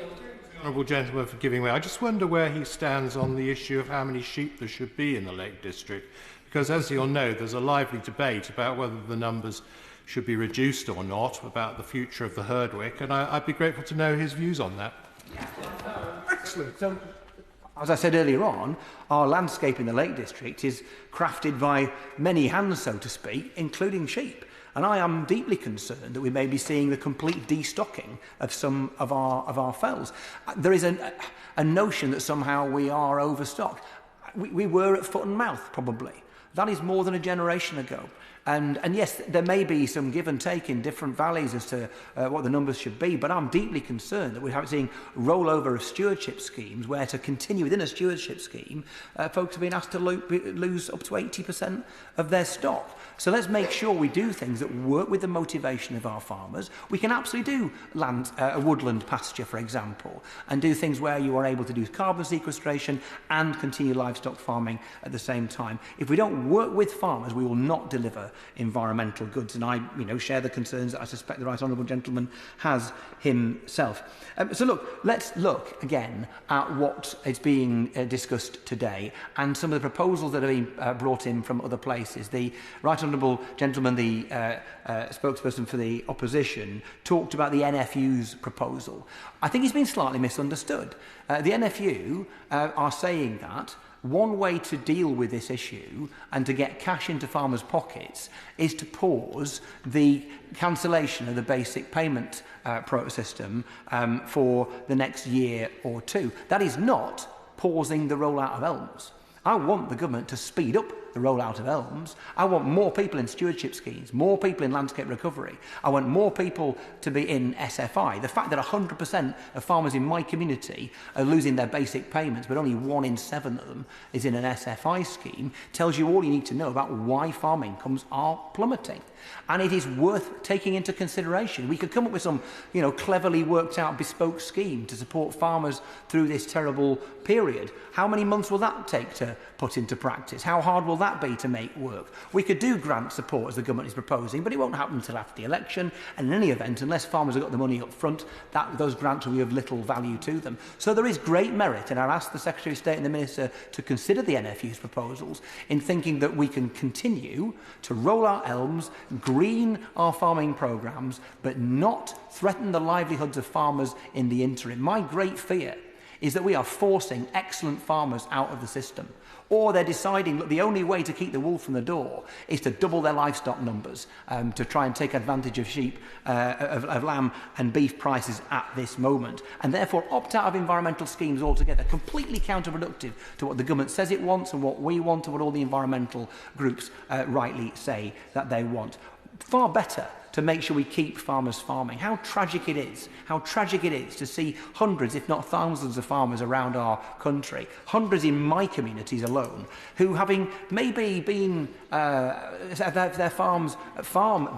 Honourable gentleman for giving way. I just wonder where he stands on the issue of how many sheep there should be in the Lake District, because as you'll know, there's a lively debate about whether the numbers should be reduced or not, about the future of the Herdwick, and I'd be grateful to know his views on that. Excellent. So, as I said earlier on, our landscape in the Lake District is crafted by many hands, so to speak, including sheep. And I am deeply concerned that we may be seeing the complete destocking of some of our fells. There is a notion that somehow we are overstocked. We were at foot and mouth, probably. That is more than a generation ago. And yes, there may be some give and take in different valleys as to what the numbers should be, but I'm deeply concerned that we're seeing rollover of stewardship schemes where to continue within a stewardship scheme, folks have been asked to lose up to 80% of their stock. So let's make sure we do things that work with the motivation of our farmers. We can absolutely do woodland pasture, for example, and do things where you are able to do carbon sequestration and continue livestock farming at the same time. If we don't work with farmers, we will not deliver environmental goods, and I share the concerns that I suspect the right honourable gentleman has himself. So look, let's look again at what is being discussed today and some of the proposals that have been brought in from other places. The right honourable gentleman, the spokesperson for the opposition, talked about the NFU's proposal. I think he's been slightly misunderstood. The NFU are saying that one way to deal with this issue and to get cash into farmers' pockets is to pause the cancellation of the basic payment system for the next year or two. That is not pausing the rollout of ELMS. I want the government to speed up the rollout of ELMS. I want more people in stewardship schemes, more people in landscape recovery. I want more people to be in SFI. The fact that 100% of farmers in my community are losing their basic payments, but only 1 in 7 of them is in an SFI scheme, tells you all you need to know about why farm incomes are plummeting. And it is worth taking into consideration. We could come up with some, cleverly worked out bespoke scheme to support farmers through this terrible period. How many months will that take to put into practice? How hard will that be to make work? We could do grant support as the government is proposing, but it won't happen until after the election. And in any event, unless farmers have got the money up front, those grants will be of little value to them. So there is great merit, and I'll ask the Secretary of State and the Minister to consider the NFU's proposals in thinking that we can continue to roll out ELMS, green our farming programmes, but not threaten the livelihoods of farmers in the interim. My great fear is that we are forcing excellent farmers out of the system. Or they're deciding that the only way to keep the wolf from the door is to double their livestock numbers to try and take advantage of sheep, of lamb and beef prices at this moment, and therefore opt out of environmental schemes altogether, completely counterproductive to what the government says it wants and what we want and what all the environmental groups rightly say that they want. Far better to make sure we keep farmers farming. How tragic it is to see hundreds, if not thousands of farmers around our country, hundreds in my communities alone, who having maybe been, their farms farm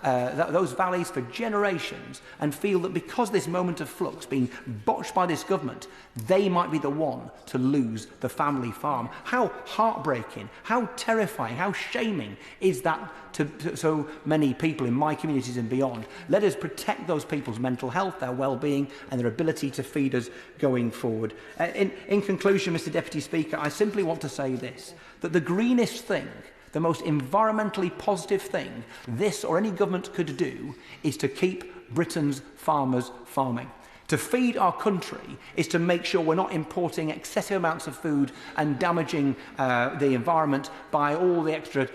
those valleys for generations and feel that because this moment of flux being botched by this government, they might be the one to lose the family farm. How heartbreaking, how terrifying, how shaming is that to so many people in my communities and beyond. Let us protect those people's mental health, their well-being and their ability to feed us going forward. In conclusion, Mr Deputy Speaker, I simply want to say this, that the greenest thing, the most environmentally positive thing this or any government could do is to keep Britain's farmers farming. To feed our country is to make sure we're not importing excessive amounts of food and damaging the environment by all the extra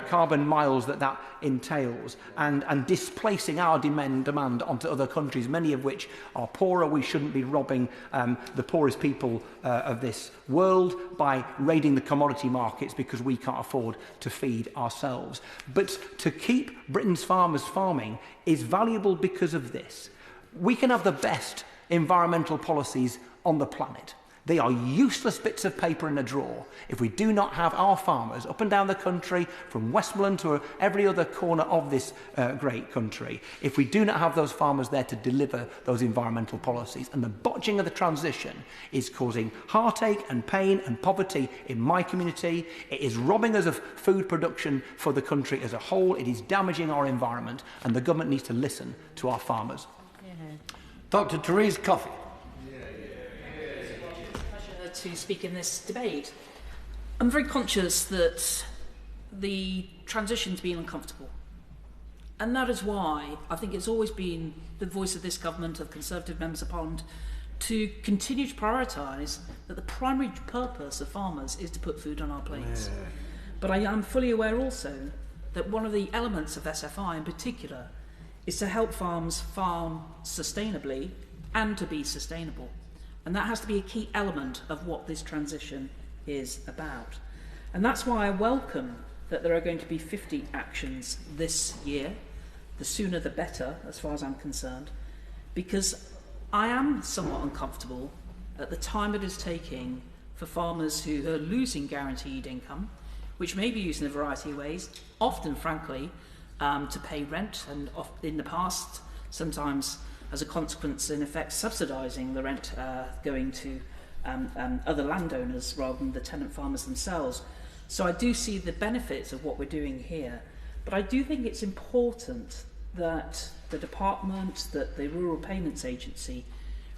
carbon miles that entails, and displacing our demand onto other countries, many of which are poorer. We shouldn't be robbing the poorest people of this world by raiding the commodity markets because we can't afford to feed ourselves. But to keep Britain's farmers farming is valuable because of this. We can have the best environmental policies on the planet. They are useless bits of paper in a drawer if we do not have our farmers up and down the country, from Westmorland to every other corner of this great country, if we do not have those farmers there to deliver those environmental policies. And the botching of the transition is causing heartache and pain and poverty in my community. It is robbing us of food production for the country as a whole. It is damaging our environment, and the government needs to listen to our farmers. Dr. Thérèse Coffey. To speak in this debate. I'm very conscious that the transition's been uncomfortable. And that is why I think it's always been the voice of this government, of Conservative members of Parliament, to continue to prioritise that the primary purpose of farmers is to put food on our plates. Yeah. But I am fully aware also that one of the elements of SFI in particular is to help farms farm sustainably and to be sustainable. And that has to be a key element of what this transition is about. And that's why I welcome that there are going to be 50 actions this year. The sooner the better, as far as I'm concerned, because I am somewhat uncomfortable at the time it is taking for farmers who are losing guaranteed income, which may be used in a variety of ways, often, frankly, to pay rent, and in the past, sometimes as a consequence, in effect, subsidising the rent going to other landowners rather than the tenant farmers themselves. So I do see the benefits of what we're doing here, but I do think it's important that the department, that the Rural Payments Agency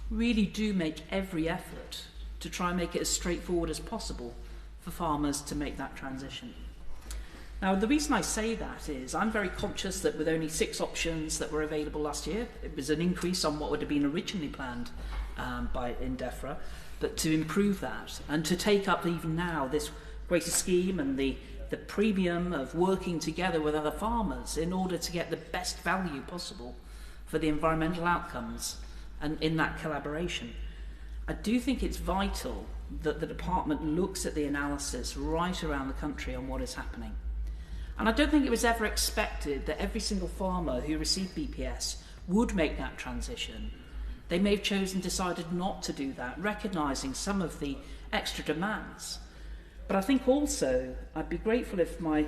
really do make every effort to try and make it as straightforward as possible for farmers to make that transition. Now, the reason I say that is I'm very conscious that with only 6 options that were available last year, it was an increase on what would have been originally planned in DEFRA, but to improve that and to take up even now this greater scheme and the premium of working together with other farmers in order to get the best value possible for the environmental outcomes and in that collaboration. I do think it's vital that the department looks at the analysis right around the country on what is happening. And I don't think it was ever expected that every single farmer who received BPS would make that transition. They may have decided not to do that, recognising some of the extra demands. But I think also I'd be grateful if my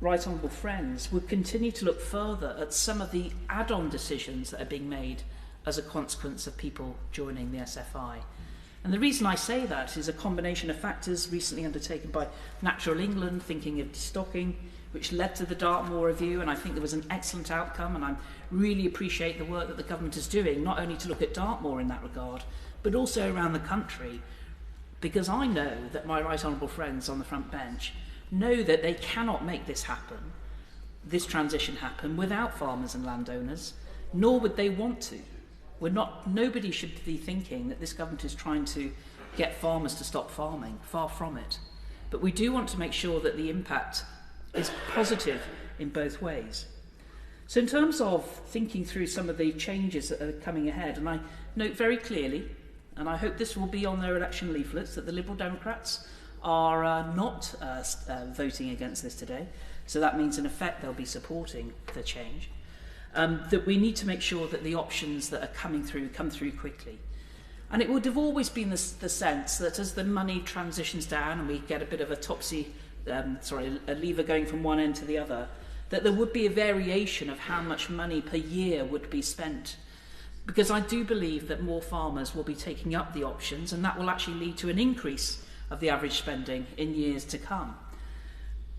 right honourable friends would continue to look further at some of the add-on decisions that are being made as a consequence of people joining the SFI. And the reason I say that is a combination of factors recently undertaken by Natural England, thinking of destocking, which led to the Dartmoor review, and I think there was an excellent outcome, and I really appreciate the work that the government is doing, not only to look at Dartmoor in that regard, but also around the country, because I know that my right honourable friends on the front bench know that they cannot make this happen, this transition happen, without farmers and landowners, nor would they want to. Nobody should be thinking that this government is trying to get farmers to stop farming, far from it. But we do want to make sure that the impact is positive in both ways. So in terms of thinking through some of the changes that are coming ahead, and I note very clearly, and I hope this will be on their election leaflets, that the Liberal Democrats are not voting against this today. So that means, in effect, they'll be supporting the change. That we need to make sure that the options that are coming through come through quickly. And it would have always been the sense that as the money transitions down and we get a bit of a lever going from one end to the other, that there would be a variation of how much money per year would be spent. Because I do believe that more farmers will be taking up the options, and that will actually lead to an increase of the average spending in years to come.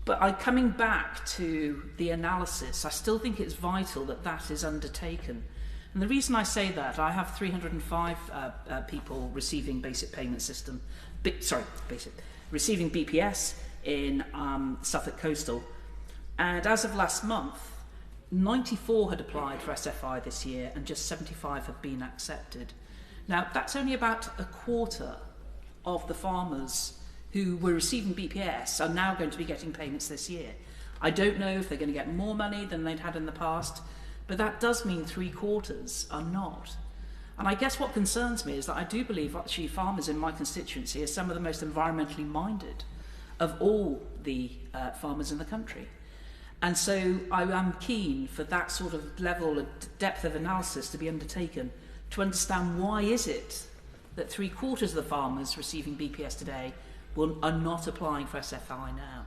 But coming back to the analysis, I still think it's vital that that is undertaken. And the reason I say that, I have 305 people receiving receiving BPS in Suffolk Coastal. And as of last month, 94 had applied for SFI this year and just 75 have been accepted. Now, that's only about a quarter of the farmers who were receiving BPS are now going to be getting payments this year. I don't know if they're going to get more money than they'd had in the past, but that does mean 3/4 are not. And I guess what concerns me is that I do believe actually farmers in my constituency are some of the most environmentally minded of all the farmers in the country. And so I am keen for that sort of level of depth of analysis to be undertaken to understand why is it that 3/4 of the farmers receiving BPS today are not applying for SFI now.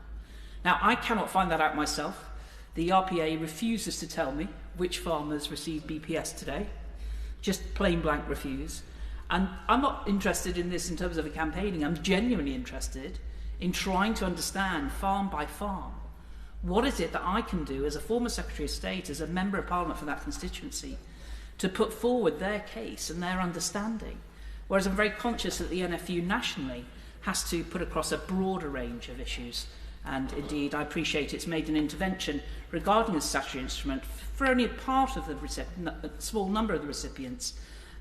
Now, I cannot find that out myself. The RPA refuses to tell me which farmers receive BPS today. Just plain blank refuse. And I'm not interested in this in terms of a campaigning. I'm genuinely interested in trying to understand farm by farm, what is it that I can do as a former Secretary of State, as a Member of Parliament for that constituency, to put forward their case and their understanding. Whereas I'm very conscious that the NFU nationally has to put across a broader range of issues. And indeed, I appreciate it's made an intervention regarding the statutory instrument for only a part of a small number of the recipients.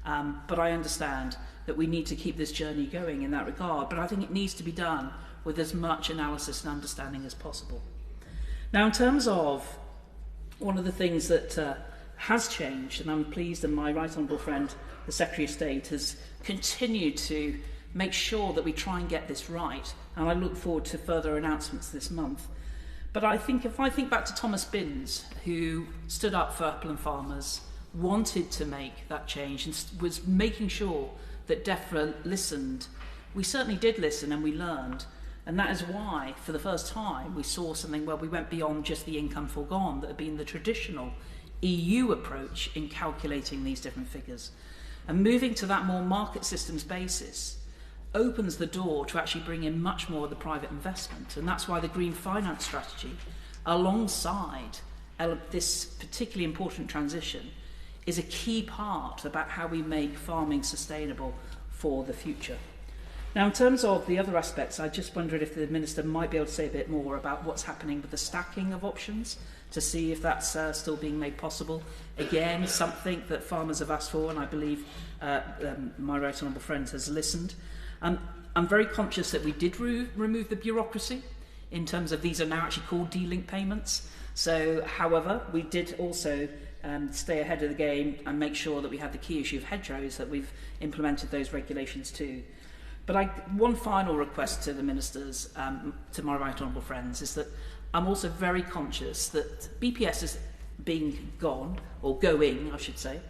But I understand that we need to keep this journey going in that regard. But I think it needs to be done with as much analysis and understanding as possible. Now, in terms of one of the things that has changed, and I'm pleased that my right honourable friend, the Secretary of State, has continued to make sure that we try and get this right, and I look forward to further announcements this month. But I think if I think back to Thomas Binns, who stood up for upland farmers, wanted to make that change and was making sure that DEFRA listened, we certainly did listen and we learned. And that is why, for the first time, we saw something where we went beyond just the income foregone that had been the traditional EU approach in calculating these different figures. And moving to that more market systems basis opens the door to actually bring in much more of the private investment. And that's why the green finance strategy, alongside this particularly important transition, is a key part about how we make farming sustainable for the future. Now, in terms of the other aspects, I just wondered if the Minister might be able to say a bit more about what's happening with the stacking of options, to see if that's still being made possible. Again, something that farmers have asked for, and I believe my right honourable friend has listened. I'm very conscious that we did remove the bureaucracy in terms of these are now actually called delinked payments. So, however, we did also stay ahead of the game and make sure that we had the key issue of hedgerows, that we've implemented those regulations too. But one final request to the ministers, to my right honourable friends, is that I'm also very conscious that BPS is being gone, or going, I should say,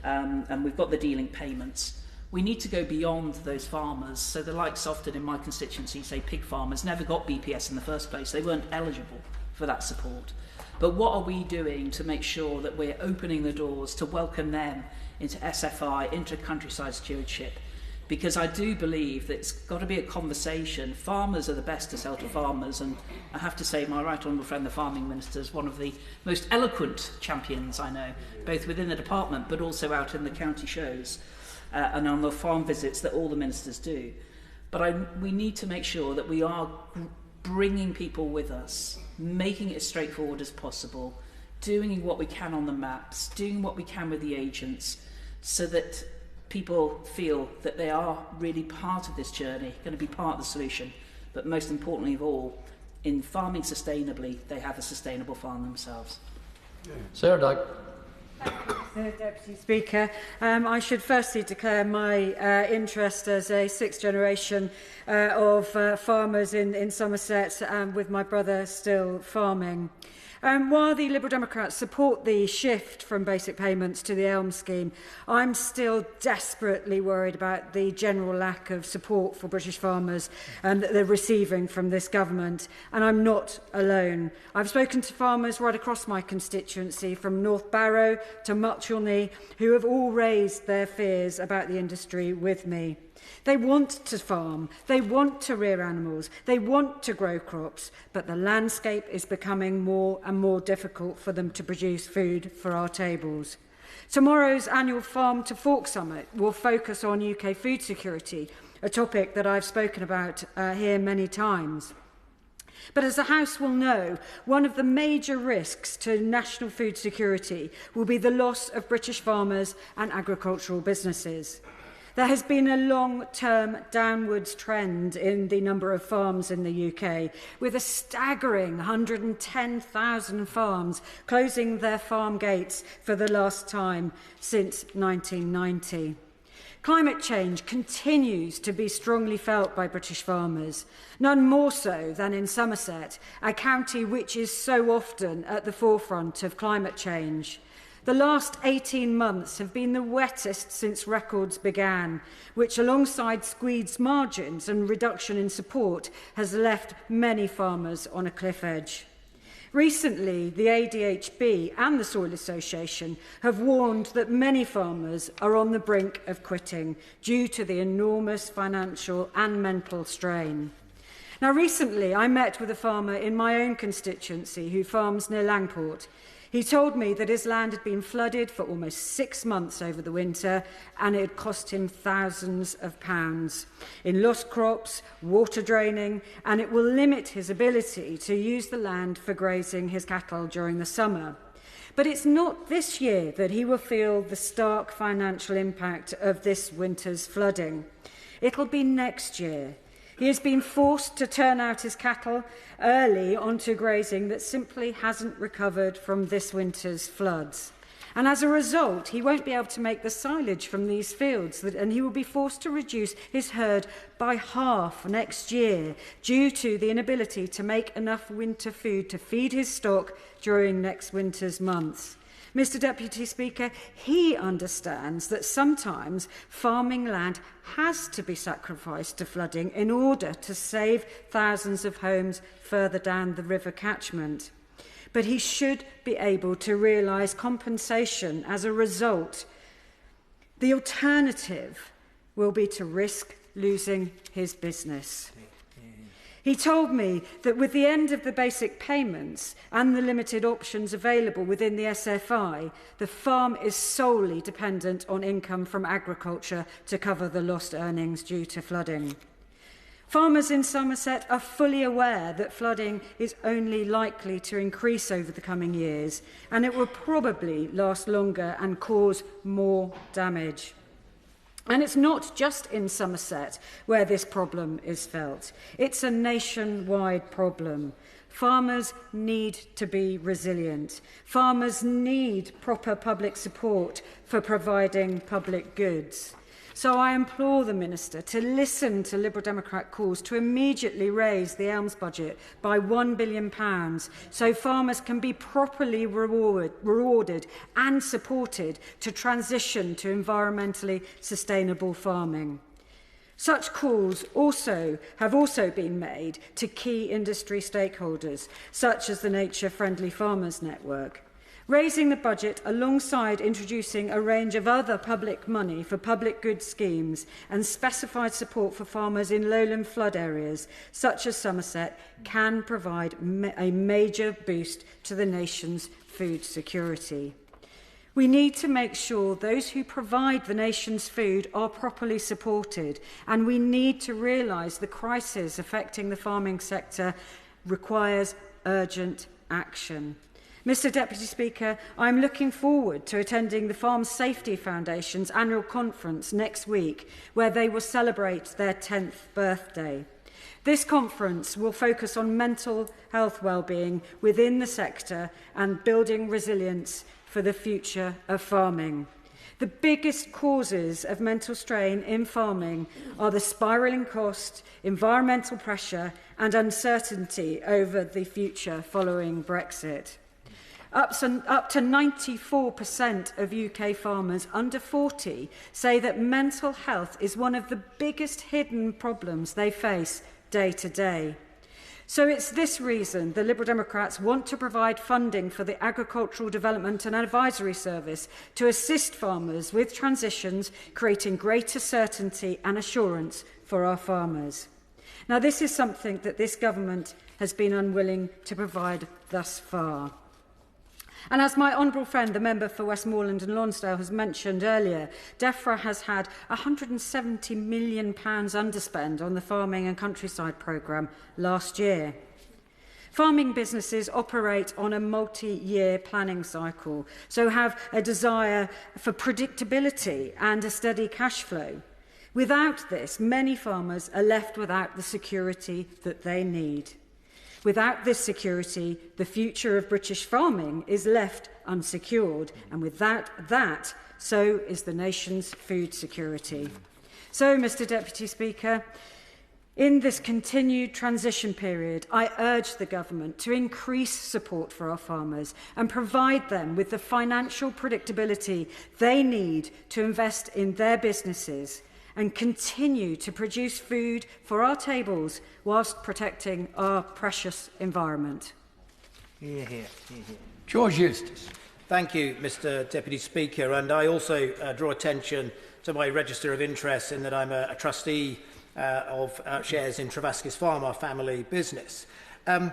and we've got the delinked payments. We need to go beyond those farmers. So the likes often in my constituency, say pig farmers, never got BPS in the first place. They weren't eligible for that support. But what are we doing to make sure that we're opening the doors to welcome them into SFI, into countryside stewardship? Because I do believe that it's got to be a conversation. Farmers are the best to sell to farmers, and I have to say my right honourable friend, the Farming Minister, is one of the most eloquent champions I know, both within the department but also out in the county shows and on the farm visits that all the ministers do. But we need to make sure that we are bringing people with us, making it as straightforward as possible, doing what we can on the maps, doing what we can with the agents, so that people feel that they are really part of this journey, going to be part of the solution, but most importantly of all, in farming sustainably, they have a sustainable farm themselves. Sarah Dyke. Thank you, Deputy Speaker. I should firstly declare my interest as a sixth generation of farmers in Somerset, with my brother still farming. While the Liberal Democrats support the shift from basic payments to the ELM scheme, I'm still desperately worried about the general lack of support for British farmers that they're receiving from this government. And I'm not alone. I've spoken to farmers right across my constituency, from North Barrow to Muchelney, who have all raised their fears about the industry with me. They want to farm, they want to rear animals, they want to grow crops, but the landscape is becoming more and more difficult for them to produce food for our tables. Tomorrow's annual Farm to Fork Summit will focus on UK food security, a topic that I've spoken about here many times. But as the House will know, one of the major risks to national food security will be the loss of British farmers and agricultural businesses. There has been a long-term downwards trend in the number of farms in the UK, with a staggering 110,000 farms closing their farm gates for the last time since 1990. Climate change continues to be strongly felt by British farmers, none more so than in Somerset, a county which is so often at the forefront of climate change. The last 18 months have been the wettest since records began, which alongside squeezed margins and reduction in support has left many farmers on a cliff edge. Recently, the ADHB and the Soil Association have warned that many farmers are on the brink of quitting due to the enormous financial and mental strain. Now, recently, I met with a farmer in my own constituency who farms near Langport. He told me that his land had been flooded for almost 6 months over the winter, and it had cost him thousands of pounds in lost crops, water draining, and it will limit his ability to use the land for grazing his cattle during the summer. But it's not this year that he will feel the stark financial impact of this winter's flooding. It'll be next year. He has been forced to turn out his cattle early onto grazing that simply hasn't recovered from this winter's floods. And as a result, he won't be able to make the silage from these fields, and he will be forced to reduce his herd by half next year due to the inability to make enough winter food to feed his stock during next winter's months. Mr. Deputy Speaker, he understands that sometimes farming land has to be sacrificed to flooding in order to save thousands of homes further down the river catchment. But he should be able to realise compensation as a result. The alternative will be to risk losing his business. He told me that with the end of the basic payments and the limited options available within the SFI, the farm is solely dependent on income from agriculture to cover the lost earnings due to flooding. Farmers in Somerset are fully aware that flooding is only likely to increase over the coming years, and it will probably last longer and cause more damage. And it's not just in Somerset where this problem is felt. It's a nationwide problem. Farmers need to be resilient. Farmers need proper public support for providing public goods. So I implore the Minister to listen to Liberal Democrat calls to immediately raise the ELMS budget by £1 billion so farmers can be properly rewarded and supported to transition to environmentally sustainable farming. Such calls have also been made to key industry stakeholders, such as the Nature Friendly Farmers Network. Raising the budget alongside introducing a range of other public money for public goods schemes and specified support for farmers in lowland flood areas, such as Somerset, can provide a major boost to the nation's food security. We need to make sure those who provide the nation's food are properly supported, and we need to realise the crisis affecting the farming sector requires urgent action. Mr. Deputy Speaker, I'm looking forward to attending the Farm Safety Foundation's annual conference next week, where they will celebrate their 10th birthday. This conference will focus on mental health well-being within the sector and building resilience for the future of farming. The biggest causes of mental strain in farming are the spiralling cost, environmental pressure and uncertainty over the future following Brexit. Up to 94% of UK farmers under 40 say that mental health is one of the biggest hidden problems they face day to day. So it's this reason the Liberal Democrats want to provide funding for the Agricultural Development and Advisory Service to assist farmers with transitions, creating greater certainty and assurance for our farmers. Now, this is something that this government has been unwilling to provide thus far. And as my honourable friend, the member for Westmorland and Lonsdale, has mentioned earlier, DEFRA has had £170 million underspend on the Farming and Countryside programme last year. Farming businesses operate on a multi-year planning cycle, so have a desire for predictability and a steady cash flow. Without this, many farmers are left without the security that they need. Without this security, the future of British farming is left unsecured, and without that, so is the nation's food security. So, Mr. Deputy Speaker, In this continued transition period, I urge the government to increase support for our farmers and provide them with the financial predictability they need to invest in their businesses and continue to produce food for our tables whilst protecting our precious environment. Hear, hear, hear, hear. George Eustice. Thank you, Mr Deputy Speaker, and I also draw attention to my register of interests in that I'm a trustee of shares in Travaskis Farm, our family business. And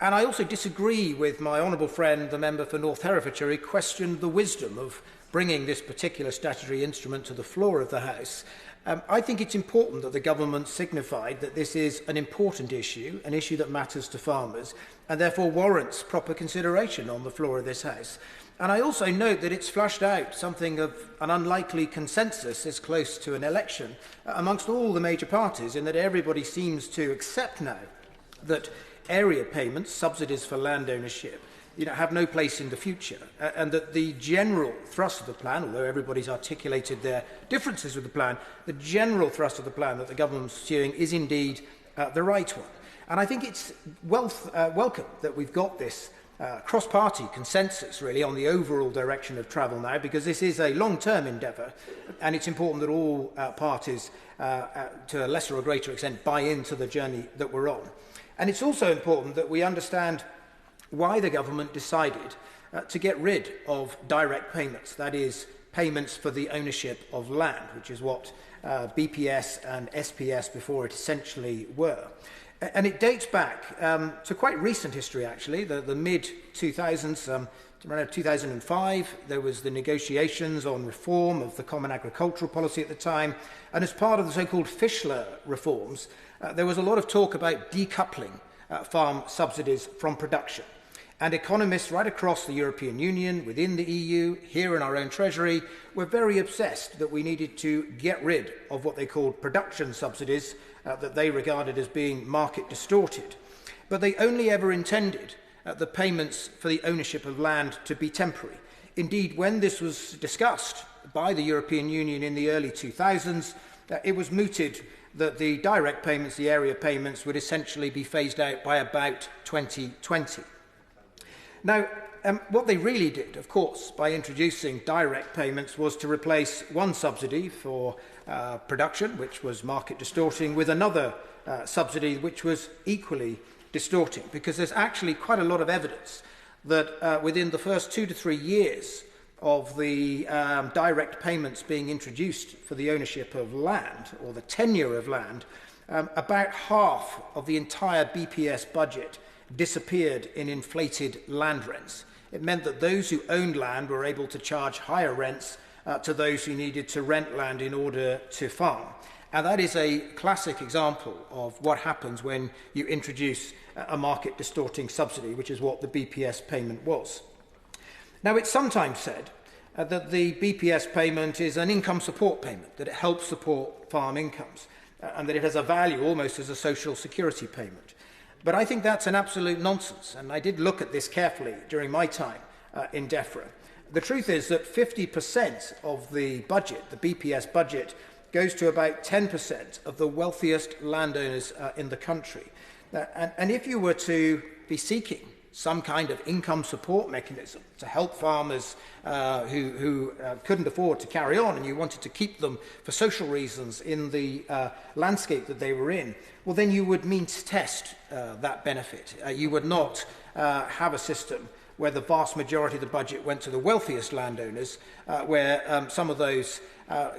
I also disagree with my honourable friend, the member for North Herefordshire, who questioned the wisdom of bringing this particular statutory instrument to the floor of the House. I think it's important that the government signified that this is an important issue, an issue that matters to farmers, and therefore warrants proper consideration on the floor of this House. And I also note that it's flushed out something of an unlikely consensus this close to an election amongst all the major parties, in that everybody seems to accept now that area payments, subsidies for land ownership, have no place in the future, and that the general thrust of the plan, although everybody's articulated their differences with the plan, the general thrust of the plan that the government's pursuing is indeed the right one. And I think it's welcome that we've got this cross-party consensus, really, on the overall direction of travel now, because this is a long-term endeavour, and it's important that all parties, to a lesser or greater extent, buy into the journey that we're on. And it's also important that we understand why the government decided to get rid of direct payments, that is, payments for the ownership of land, which is what BPS and SPS before it essentially were. And it dates back to quite recent history, actually, the mid-2000s. Around 2005, there was the negotiations on reform of the Common Agricultural Policy at the time, and as part of the so-called Fischler reforms, there was a lot of talk about decoupling farm subsidies from production. And economists right across the European Union, within the EU, here in our own Treasury, were very obsessed that we needed to get rid of what they called production subsidies that they regarded as being market distorted. But they only ever intended the payments for the ownership of land to be temporary. Indeed, when this was discussed by the European Union in the early 2000s, it was mooted that the direct payments, the area payments, would essentially be phased out by about 2020. Now, what they really did, of course, by introducing direct payments was to replace one subsidy for production, which was market distorting, with another subsidy which was equally distorting, because there's actually quite a lot of evidence that within the first 2 to 3 years of the direct payments being introduced for the ownership of land, or the tenure of land, about half of the entire BPS budget disappeared in inflated land rents. It meant that those who owned land were able to charge higher rents to those who needed to rent land in order to farm. And that is a classic example of what happens when you introduce a market distorting subsidy, which is what the BPS payment was. Now, it's sometimes said that the BPS payment is an income support payment, that it helps support farm incomes, and that it has a value almost as a social security payment. But I think that's an absolute nonsense, and I did look at this carefully during my time in DEFRA. The truth is that 50% of the budget, the BPS budget, goes to about 10% of the wealthiest landowners in the country. And if you were to be seeking some kind of income support mechanism to help farmers who couldn't afford to carry on, and you wanted to keep them for social reasons in the landscape that they were in, well, then you would means test that benefit. You would not have a system where the vast majority of the budget went to the wealthiest landowners, where some of those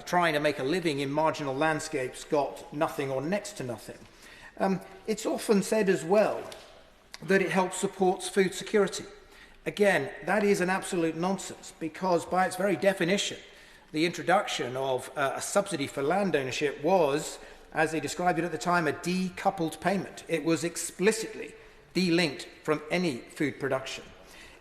trying to make a living in marginal landscapes got nothing or next to nothing. It's often said as well that it helps support food security. Again, that is an absolute nonsense, because by its very definition, the introduction of a subsidy for land ownership was, as they described it at the time, a decoupled payment. It was explicitly delinked from any food production.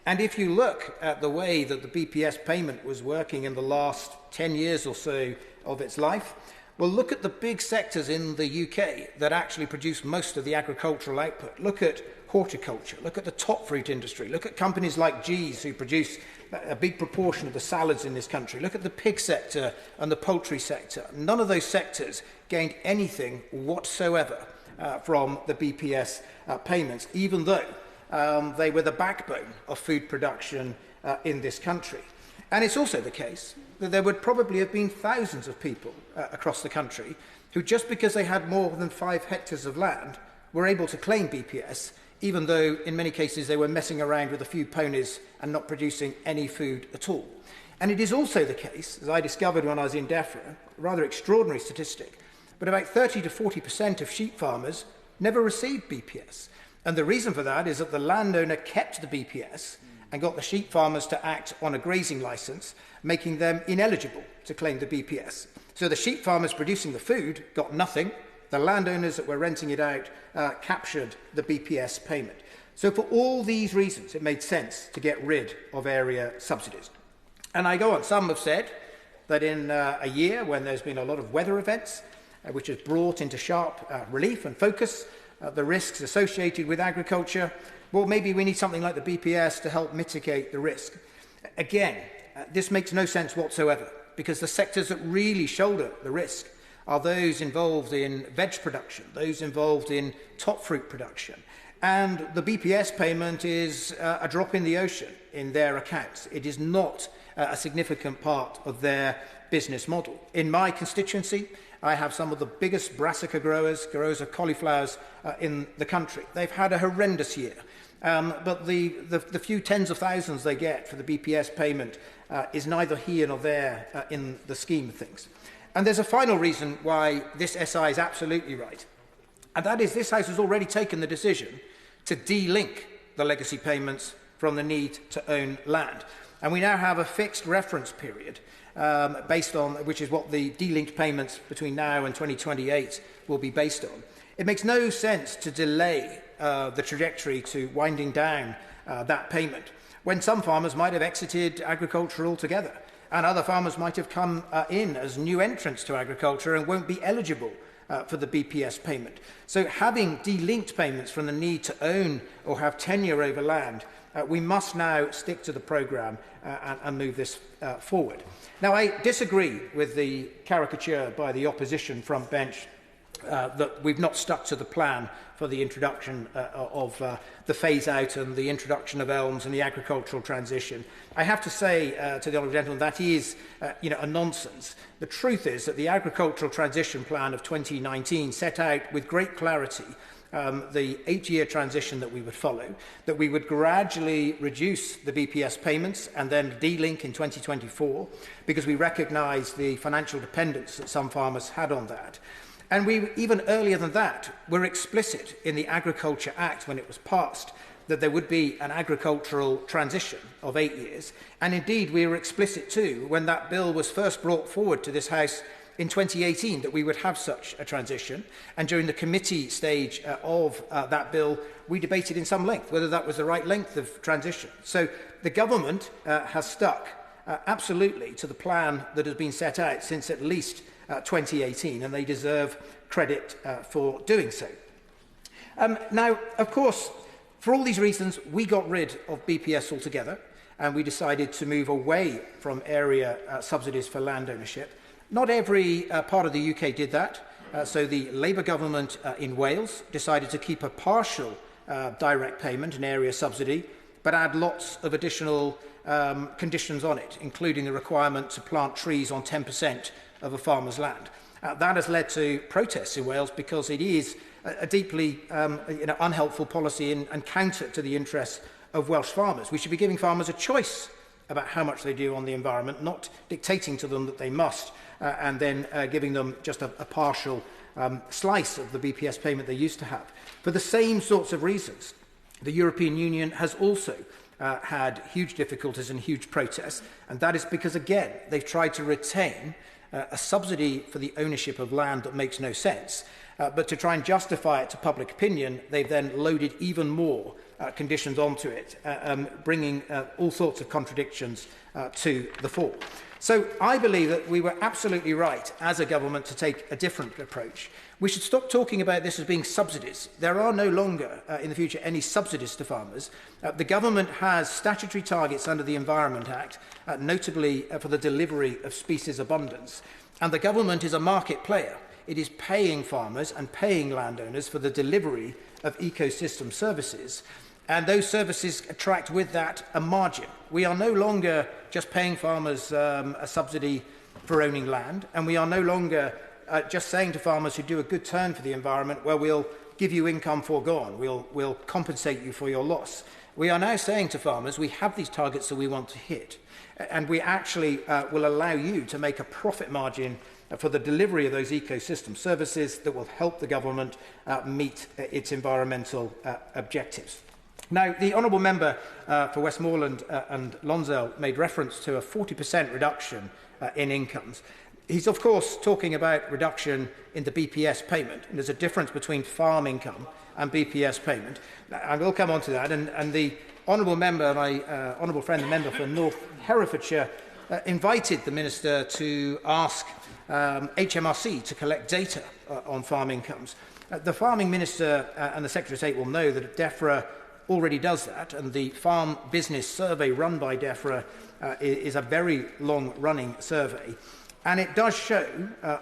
And if you look at the way that the BPS payment was working in the last 10 years or so of its life, well, look at the big sectors in the UK that actually produce most of the agricultural output. Look at horticulture, look at the top fruit industry, look at companies like G's who produce a big proportion of the salads in this country, look at the pig sector and the poultry sector. None of those sectors gained anything whatsoever from the BPS payments, even though they were the backbone of food production in this country. And it's also the case that there would probably have been thousands of people across the country who, just because they had more than 5 hectares of land, were able to claim BPS, even though in many cases they were messing around with a few ponies and not producing any food at all. And it is also the case, as I discovered when I was in DEFRA, a rather extraordinary statistic, but about 30 to 40% of sheep farmers never received BPS. And the reason for that is that the landowner kept the BPS and got the sheep farmers to act on a grazing licence, making them ineligible to claim the BPS. So the sheep farmers producing the food got nothing. The landowners that were renting it out captured the BPS payment. So for all these reasons, it made sense to get rid of area subsidies. And I go on. Some have said that in a year when there's been a lot of weather events, which has brought into sharp relief and focus the risks associated with agriculture, well, maybe we need something like the BPS to help mitigate the risk. Again, this makes no sense whatsoever, because the sectors that really shoulder the risk are those involved in veg production, those involved in top fruit production. And the BPS payment is a drop in the ocean in their accounts. It is not a significant part of their business model. In my constituency, I have some of the biggest brassica growers of cauliflowers in the country. They've had a horrendous year. But the few tens of thousands they get for the BPS payment is neither here nor there in the scheme of things. And there's a final reason why this SI is absolutely right. And that is this House has already taken the decision to delink the legacy payments from the need to own land. And we now have a fixed reference period based on, which is what the delinked payments between now and 2028 will be based on. It makes no sense to delay the trajectory to winding down that payment, when some farmers might have exited agriculture altogether, and other farmers might have come in as new entrants to agriculture and won't be eligible for the BPS payment. So having delinked payments from the need to own or have tenure over land, we must now stick to the programme and move this forward. Now, I disagree with the caricature by the opposition front bench that we've not stuck to the plan for the introduction of the phase-out and the introduction of elms and the agricultural transition. I have to say to the honourable gentleman that is a nonsense. The truth is that the agricultural transition plan of 2019 set out with great clarity the 8-year transition that we would follow, that we would gradually reduce the BPS payments and then delink in 2024, because we recognise the financial dependence that some farmers had on that. And we, even earlier than that, were explicit in the Agriculture Act when it was passed that there would be an agricultural transition of 8 years. And indeed, we were explicit too when that bill was first brought forward to this House in 2018 that we would have such a transition. And during the committee stage of that bill, we debated in some length whether that was the right length of transition. So the government has stuck absolutely to the plan that has been set out since at least 2018, and they deserve credit for doing so. Now, of course, for all these reasons, we got rid of BPS altogether, and we decided to move away from area subsidies for land ownership. Not every part of the UK did that. So the Labour government in Wales decided to keep a partial direct payment, an area subsidy, but add lots of additional conditions on it, including the requirement to plant trees on 10% of a farmer's land. That has led to protests in Wales because it is a deeply unhelpful policy and counter to the interests of Welsh farmers. We should be giving farmers a choice about how much they do on the environment, not dictating to them that they must, and then giving them just a partial slice of the BPS payment they used to have. For the same sorts of reasons, the European Union has also had huge difficulties and huge protests, and that is because, again, they've tried to retain a subsidy for the ownership of land that makes no sense, but to try and justify it to public opinion, they've then loaded even more conditions onto it, bringing all sorts of contradictions to the fore. So I believe that we were absolutely right as a government to take a different approach. We should stop talking about this as being subsidies. There are no longer in the future any subsidies to farmers. The government has statutory targets under the Environment Act, notably for the delivery of species abundance. And the government is a market player. It is paying farmers and paying landowners for the delivery of ecosystem services. And those services attract with that a margin. We are no longer just paying farmers a subsidy for owning land, and we are no longer just saying to farmers who do a good turn for the environment, well, we'll give you income foregone, we'll compensate you for your loss. We are now saying to farmers, we have these targets that we want to hit, and we actually will allow you to make a profit margin for the delivery of those ecosystem services that will help the government meet its environmental objectives. Now, the Honourable Member for Westmorland and Lonsdale made reference to a 40% reduction in incomes. He's, of course, talking about reduction in the BPS payment, and there's a difference between farm income and BPS payment. I will come on to that, and the Honourable Member, my Honourable friend, the Member for North Herefordshire, invited the Minister to ask HMRC to collect data on farm incomes. The Farming Minister and the Secretary of State will know that DEFRA already does that, and the Farm Business Survey run by DEFRA is a very long-running survey. And it does show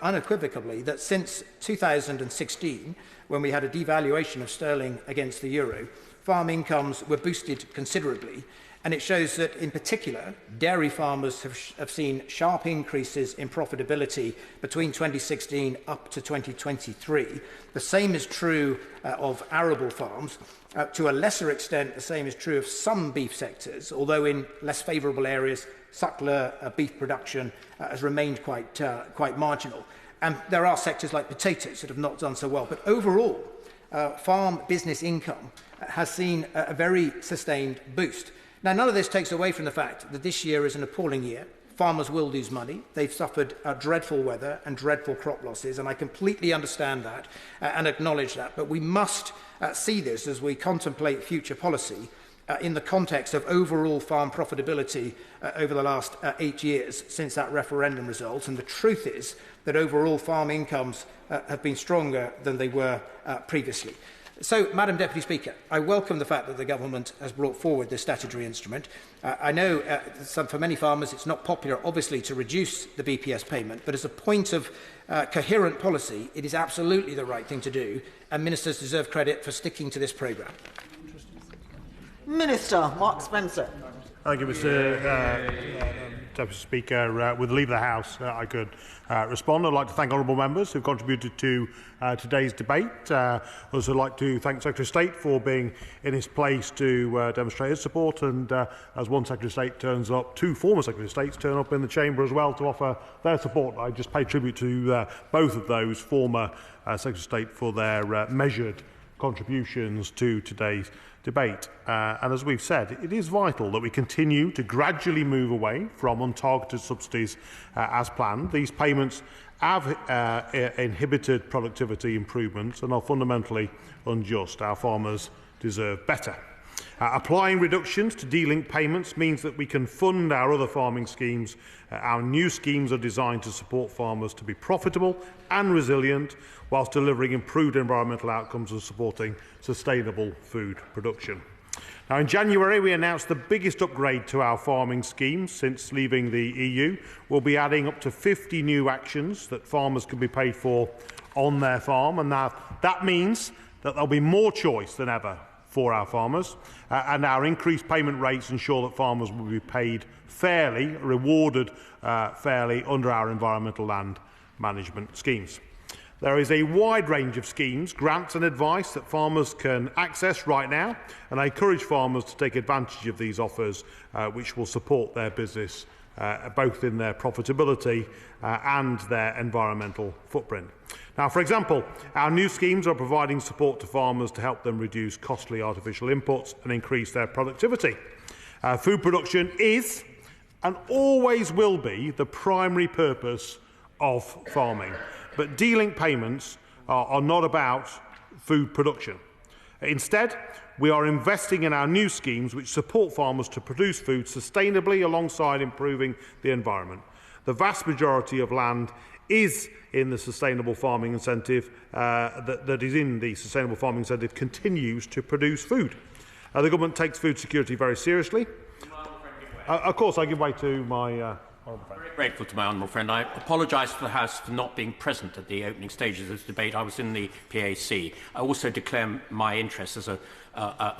unequivocally that since 2016, when we had a devaluation of sterling against the euro, farm incomes were boosted considerably. And it shows that, in particular, dairy farmers have seen sharp increases in profitability between 2016 up to 2023. The same is true of arable farms. To a lesser extent, the same is true of some beef sectors, although in less favourable areas, suckler beef production has remained quite marginal. And there are sectors like potatoes that have not done so well. But overall, farm business income has seen a very sustained boost. Now, none of this takes away from the fact that this year is an appalling year. Farmers will lose money. They've suffered dreadful weather and dreadful crop losses, and I completely understand that and acknowledge that. But we must see this as we contemplate future policy in the context of overall farm profitability over the last 8 years since that referendum result. And the truth is that overall farm incomes have been stronger than they were previously. So, Madam Deputy Speaker, I welcome the fact that the Government has brought forward this statutory instrument. I know for many farmers it's not popular, obviously, to reduce the BPS payment, but as a point of coherent policy, it is absolutely the right thing to do, and ministers deserve credit for sticking to this programme. Minister Mark Spencer. Thank you, Mr Deputy Speaker. With the leave of the House, I could respond. I'd like to thank honourable members who have contributed to today's debate. I'd also like to thank the Secretary of State for being in his place to demonstrate his support. And as one Secretary of State turns up, two former Secretary of States turn up in the chamber as well to offer their support. I just pay tribute to both of those former Secretary of State for their measured contributions to today's debate. And as we've said, it is vital that we continue to gradually move away from untargeted subsidies as planned. These payments have inhibited productivity improvements and are fundamentally unjust. Our farmers deserve better. Applying reductions to delinked payments means that we can fund our other farming schemes. Our new schemes are designed to support farmers to be profitable and resilient whilst delivering improved environmental outcomes and supporting sustainable food production. Now, in January, we announced the biggest upgrade to our farming schemes since leaving the EU. We'll be adding up to 50 new actions that farmers can be paid for on their farm, and now that means that there'll be more choice than ever for our farmers, and our increased payment rates ensure that farmers will be paid fairly, rewarded fairly under our environmental land management schemes. There is a wide range of schemes, grants and advice that farmers can access right now, and I encourage farmers to take advantage of these offers, which will support their business both in their profitability and their environmental footprint. Now, for example, our new schemes are providing support to farmers to help them reduce costly artificial inputs and increase their productivity. Food production is and always will be the primary purpose of farming, but delinked payments are not about food production. Instead, we are investing in our new schemes which support farmers to produce food sustainably alongside improving the environment. The vast majority of land is in the sustainable farming incentive, that is in the sustainable farming incentive continues to produce food. The government takes food security very seriously. Of course, I give way to my friend. Very grateful to my honourable friend. I apologise to the House for not being present at the opening stages of this debate. I was in the PAC. I also declare my interest as a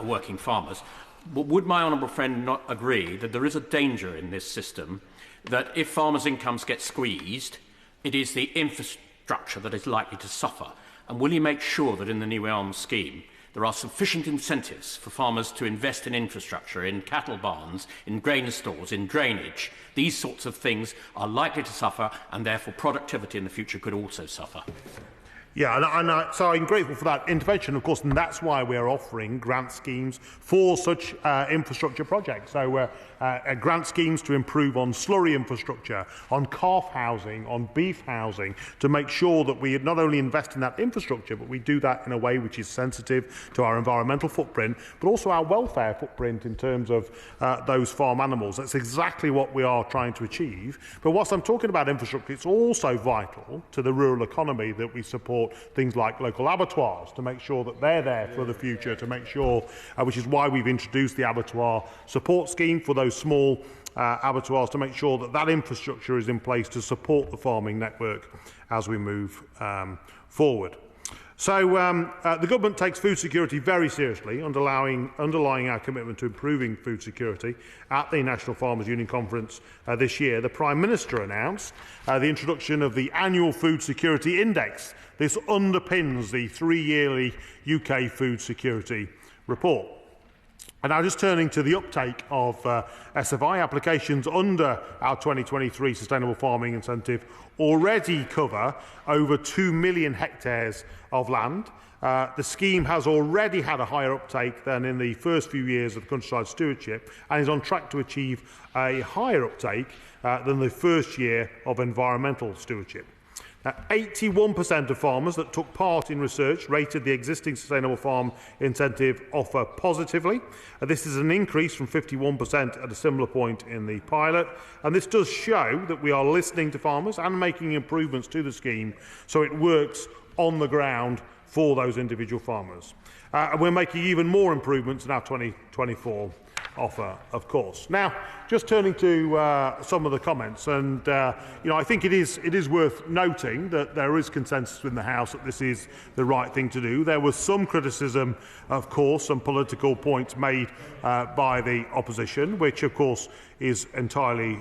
working farmers. But would my honourable friend not agree that there is a danger in this system that if farmers' incomes get squeezed, it is the infrastructure that is likely to suffer? And will he make sure that in the New Elms scheme there are sufficient incentives for farmers to invest in infrastructure, in cattle barns, in grain stores, in drainage? These sorts of things are likely to suffer, and therefore productivity in the future could also suffer. Yeah, so I'm grateful for that intervention, of course, and that's why we're offering grant schemes for such infrastructure projects. So grant schemes to improve on slurry infrastructure, on calf housing, on beef housing, to make sure that we not only invest in that infrastructure, but we do that in a way which is sensitive to our environmental footprint, but also our welfare footprint in terms of those farm animals. That's exactly what we are trying to achieve. But whilst I'm talking about infrastructure, it's also vital to the rural economy that we support things like local abattoirs, to make sure that they're there for the future, to make sure, which is why we've introduced the abattoir support scheme for those small abattoirs, to make sure that that infrastructure is in place to support the farming network as we move forward. So the government takes food security very seriously, underlying our commitment to improving food security. At the National Farmers Union Conference this year, the Prime Minister announced the introduction of the annual Food Security Index. This underpins the 3-yearly UK Food Security Report. And now just turning to the uptake of SFI applications under our 2023 Sustainable Farming Incentive already cover over 2 million hectares of land. The scheme has already had a higher uptake than in the first few years of countryside stewardship and is on track to achieve a higher uptake than the first year of environmental stewardship. 81% of farmers that took part in research rated the existing Sustainable Farm Incentive offer positively. This is an increase from 51% at a similar point in the pilot, and this does show that we are listening to farmers and making improvements to the scheme so it works on the ground for those individual farmers. And we're making even more improvements in our 2024 offer, of course. Now, just turning to some of the comments, and I think it is worth noting that there is consensus in the House that this is the right thing to do. There was some criticism, of course, some political points made by the opposition, which, of course, is entirely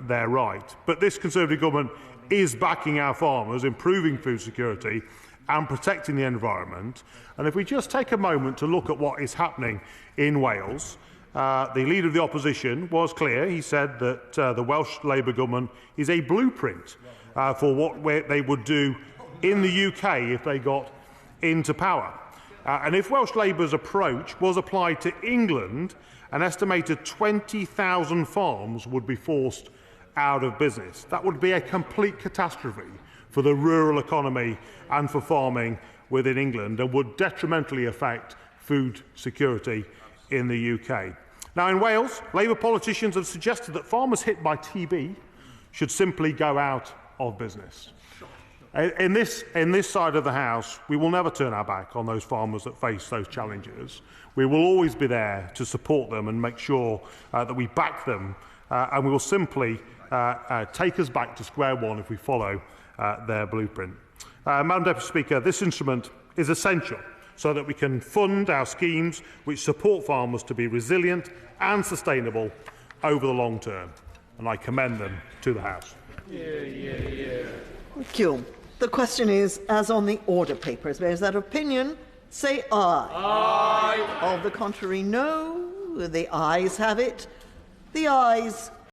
their right. But this Conservative government is backing our farmers, improving food security and protecting the environment. And if we just take a moment to look at what is happening in Wales, the Leader of the Opposition was clear. He said that the Welsh Labour government is a blueprint for what they would do in the UK if they got into power. And if Welsh Labour's approach was applied to England, an estimated 20,000 farms would be forced out of business. That would be a complete catastrophe for the rural economy and for farming within England, and would detrimentally affect food security in the UK. Now, in Wales, Labour politicians have suggested that farmers hit by TB should simply go out of business. In this side of the House, we will never turn our back on those farmers that face those challenges. We will always be there to support them and make sure that we back them, and we will simply take us back to square one if we follow their blueprint. Madam Deputy Speaker, this instrument is essential so that we can fund our schemes which support farmers to be resilient and sustainable over the long term, and I commend them to the House. Thank you. The question is, as on the order papers, there's that opinion, say aye. Aye. Of the contrary, no. The ayes have it. The ayes